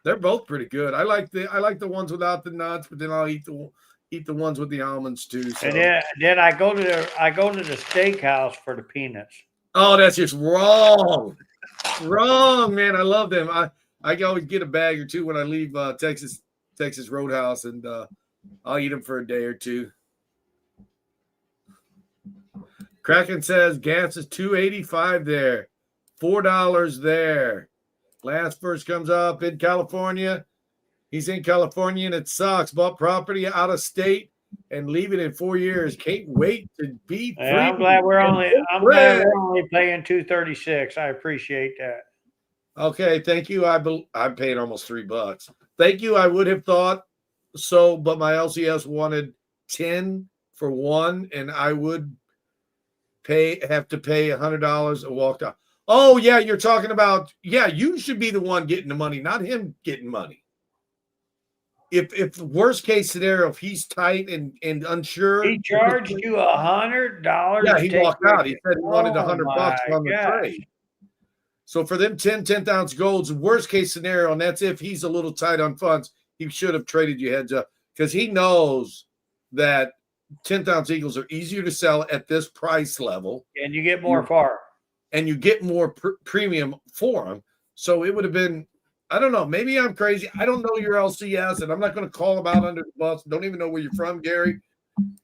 They're both pretty good. I like the ones without the nuts, but then I'll eat the ones with the almonds too. So. And then I go to the steakhouse for the peanuts. Oh, that's just wrong. Wrong, man. I love them. I always get a bag or two when I leave Texas Roadhouse, and I'll eat them for a day or two. Kraken says gas is $2.85 there, $4 there. Last verse comes up in California. He's in California and it sucks. Bought property out of state and leave it in 4 years. Can't wait to be free. I'm glad we're only paying $236. I appreciate that. Okay, thank you. I'm paying almost $3. Thank you. I would have thought so, but my LCS wanted 10 for one, and I would have to pay $100 and walk out. Oh, yeah, you're talking about, you should be the one getting the money, not him getting money. If worst case scenario, if he's tight and unsure. He charged you $100. Yeah, he walked out. He said he wanted $100 on the gosh. trade. So for them 10th-ounce golds, worst case scenario, and that's if he's a little tight on funds, he should have traded you heads up because he knows that 10th-ounce eagles are easier to sell at this price level. And you get more for. And you get more premium for them. So it would have been, I don't know, maybe I'm crazy. I don't know your LCS, and I'm not going to call him out under the bus. Don't even know where you're from, Gary.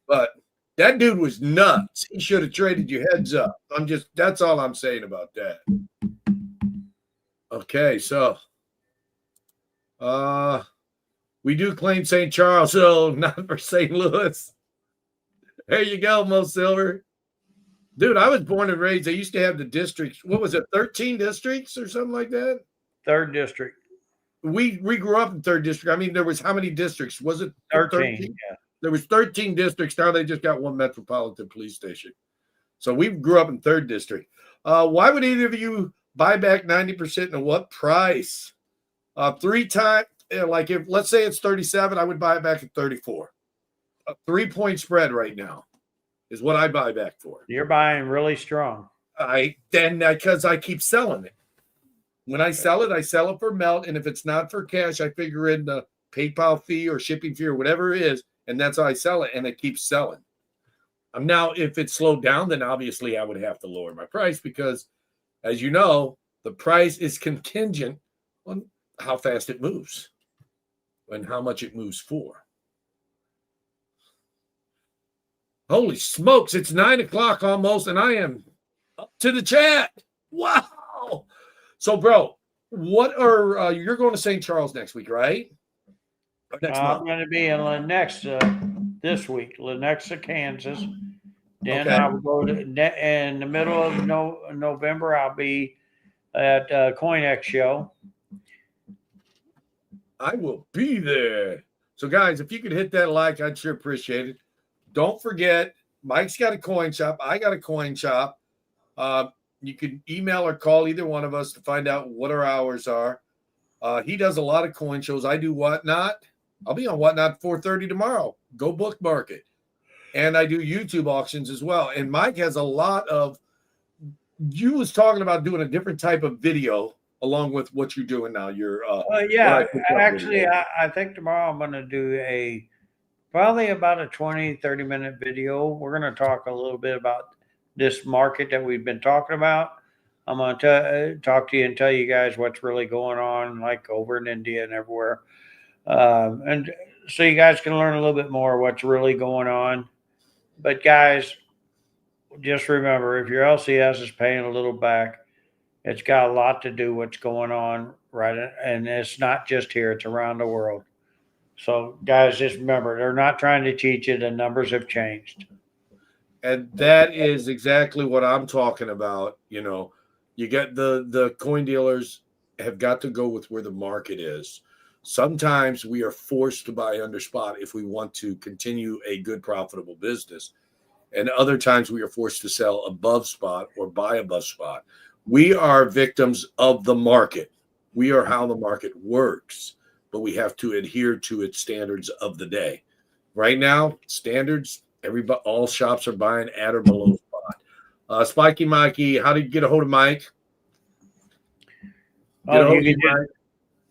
But That dude was nuts. He should have traded you heads up. That's all I'm saying about that. Okay, so we do claim St. Charles, so not for St. Louis. There you go, Mo Silver. Dude, I was born and raised. They used to have the districts. What was it, 13 districts or something like that? 3rd District. We grew up in 3rd District. I mean, there was how many districts? Was it 13? Yeah. There was 13 districts. Now they just got one metropolitan police station. So we grew up in 3rd District. Why would either of you buy back 90% and at what price? 3 times, like if let's say it's 37, I would buy it back at 34. A 3-point spread right now is what I buy back for. You're buying really strong. Because I keep selling it. When I sell it for melt, and if it's not for cash, I figure in the PayPal fee or shipping fee or whatever it is, and that's how I sell it, and it keeps selling. Now, if it slowed down, then obviously I would have to lower my price because, as you know, the price is contingent on how fast it moves and how much it moves for. Holy smokes, it's 9 o'clock almost, and I am up to the chat. Wow. So, bro, what are you're going to St. Charles next week, right? Or next month? I'm going to be in Lenexa this week, Lenexa, Kansas. Then Okay. I will go to in the middle of November. I'll be at CoinX show. I will be there. So, guys, if you could hit that like, I'd sure appreciate it. Don't forget, Mike's got a coin shop. I got a coin shop. You can email or call either one of us to find out what our hours are. He does a lot of coin shows. I do Whatnot. I'll be on Whatnot 4:30 tomorrow. Go bookmark it. And I do YouTube auctions as well. And Mike has a lot of – you was talking about doing a different type of video along with what you're doing now. Yeah, actually, I think tomorrow I'm going to do probably about a 20, 30-minute video. We're going to talk a little bit about this market that we've been talking about. I'm going to talk to you and tell you guys what's really going on, like over in India and everywhere. And so you guys can learn a little bit more what's really going on. But guys, just remember, if your LCS is paying a little back, it's got a lot to do what's going on, right? And it's not just here, it's around the world. So guys, just remember, they're not trying to cheat you. The numbers have changed. And that is exactly what I'm talking about. You know, you get the coin dealers have got to go with where the market is. Sometimes we are forced to buy under spot if we want to continue a good, profitable business. And other times we are forced to sell above spot or buy above spot. We are victims of the market. We are how the market works, but we have to adhere to its standards of the day. Right now, standards, all shops are buying at or below spot. Spiky Mikey, how did you get a hold of Mike?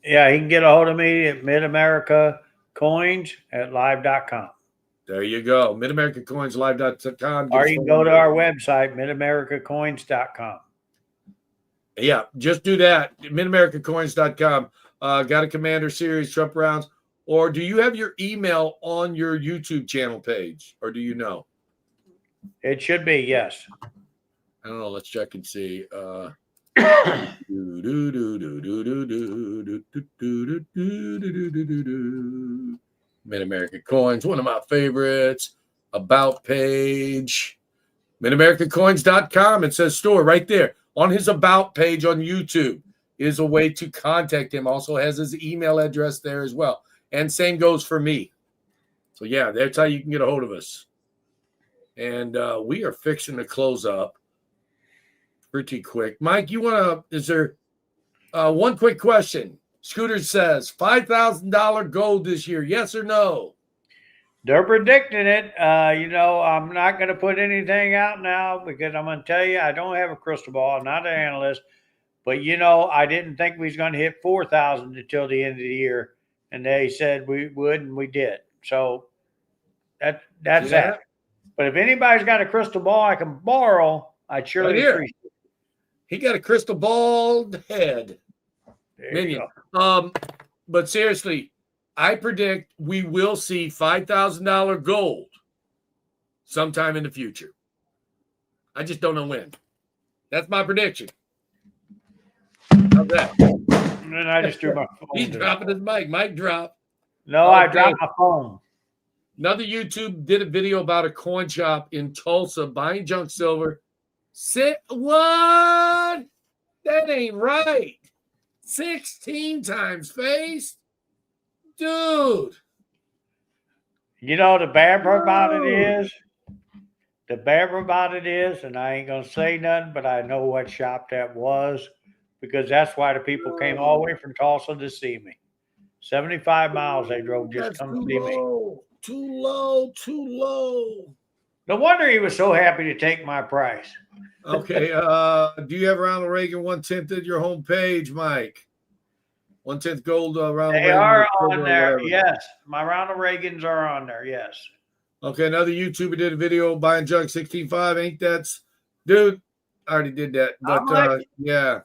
Yeah, he can get a hold of me at midamericacoins@live.com. There you go. midamericacoinslive.com. Or you can go to our website, midamericacoins.com. Yeah, just do that. midamericacoins.com. Got a Commander Series, Trump rounds. Or do you have your email on your YouTube channel page? Or do you know? It should be, yes. I don't know. Let's check and see. Mid-America Coins, one of my favorites. About page. MidAmericaCoins.com. It says store right there. On his about page on YouTube is a way to contact him. Also has his email address there as well. And same goes for me. So, yeah, that's how you can get a hold of us. And we are fixing to close up pretty quick. Mike, is there one quick question? Scooter says, $5,000 gold this year, yes or no? They're predicting it. I'm not going to put anything out now because I'm going to tell you, I don't have a crystal ball. I'm not an analyst. But, I didn't think we was going to hit 4,000 until the end of the year. And they said we would, and we did. So that's that. But if anybody's got a crystal ball I can borrow, I'd surely appreciate it. He got a crystal ball head. Minion. But seriously, I predict we will see $5,000 gold sometime in the future. I just don't know when. That's my prediction. How's that? And then I just threw my phone. He's dropping his mic. Mic drop. No, I Okay. dropped my phone. Another YouTube did a video about a coin shop in Tulsa buying junk silver. What? That ain't right. 16 times face? Dude. You know, the bad part about it is, and I ain't going to say nothing, but I know what shop that was because that's why the people came all the way from Tulsa to see me. 75 miles they drove just to come see me. Too low. No wonder he was so happy to take my price. Okay. Do you have Ronald Reagan 1/10 at your homepage, Mike? 1/10 gold Ronald Reagan. They are on there. Yes. My Ronald Reagans are on there. Yes. Okay. Another YouTuber did a video buying junk 16.5. Ain't that, dude? I already did that. But yeah.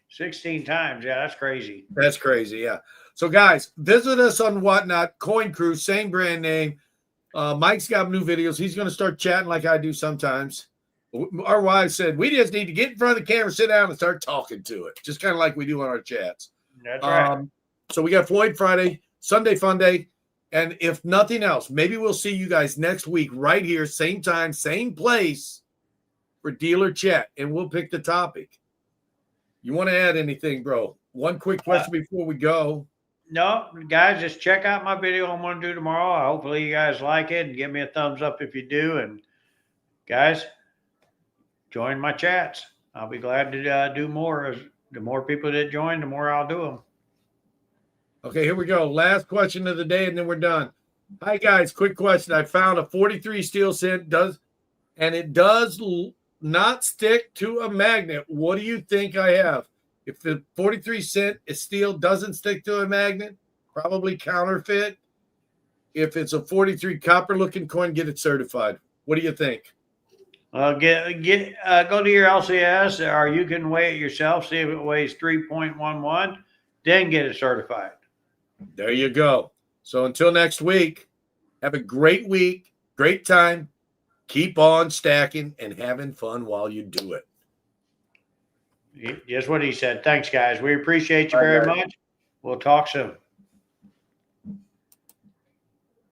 16 times. Yeah, that's crazy. That's crazy. Yeah. So, guys, visit us on Whatnot, Coin Crew, same brand name. Mike's got new videos. He's going to start chatting like I do sometimes. Our wives said, we just need to get in front of the camera, sit down, and start talking to it, just kind of like we do on our chats. That's right. So we got Floyd Friday, Sunday Fun Day. And if nothing else, maybe we'll see you guys next week right here, same time, same place for Dealer Chat, and we'll pick the topic. You want to add anything, bro? One quick question before we go. No, guys, just check out my video I'm going to do tomorrow. Hopefully you guys like it and give me a thumbs up if you do. And guys, join my chats. I'll be glad to do more. The more people that join, the more I'll do them. Okay, here we go. Last question of the day, and then we're done. Hi, guys. Quick question. I found a 43 steel cent, and it does not stick to a magnet. What do you think I have? If the 43 cent is steel doesn't stick to a magnet, probably counterfeit. If it's a 43 copper looking coin, get it certified. What do you think? Go to your LCS, or you can weigh it yourself. See if it weighs 3.11. Then get it certified. There you go. So until next week, have a great week, great time. Keep on stacking and having fun while you do it. Just what he said. Thanks, guys. We appreciate you very much. We'll talk soon.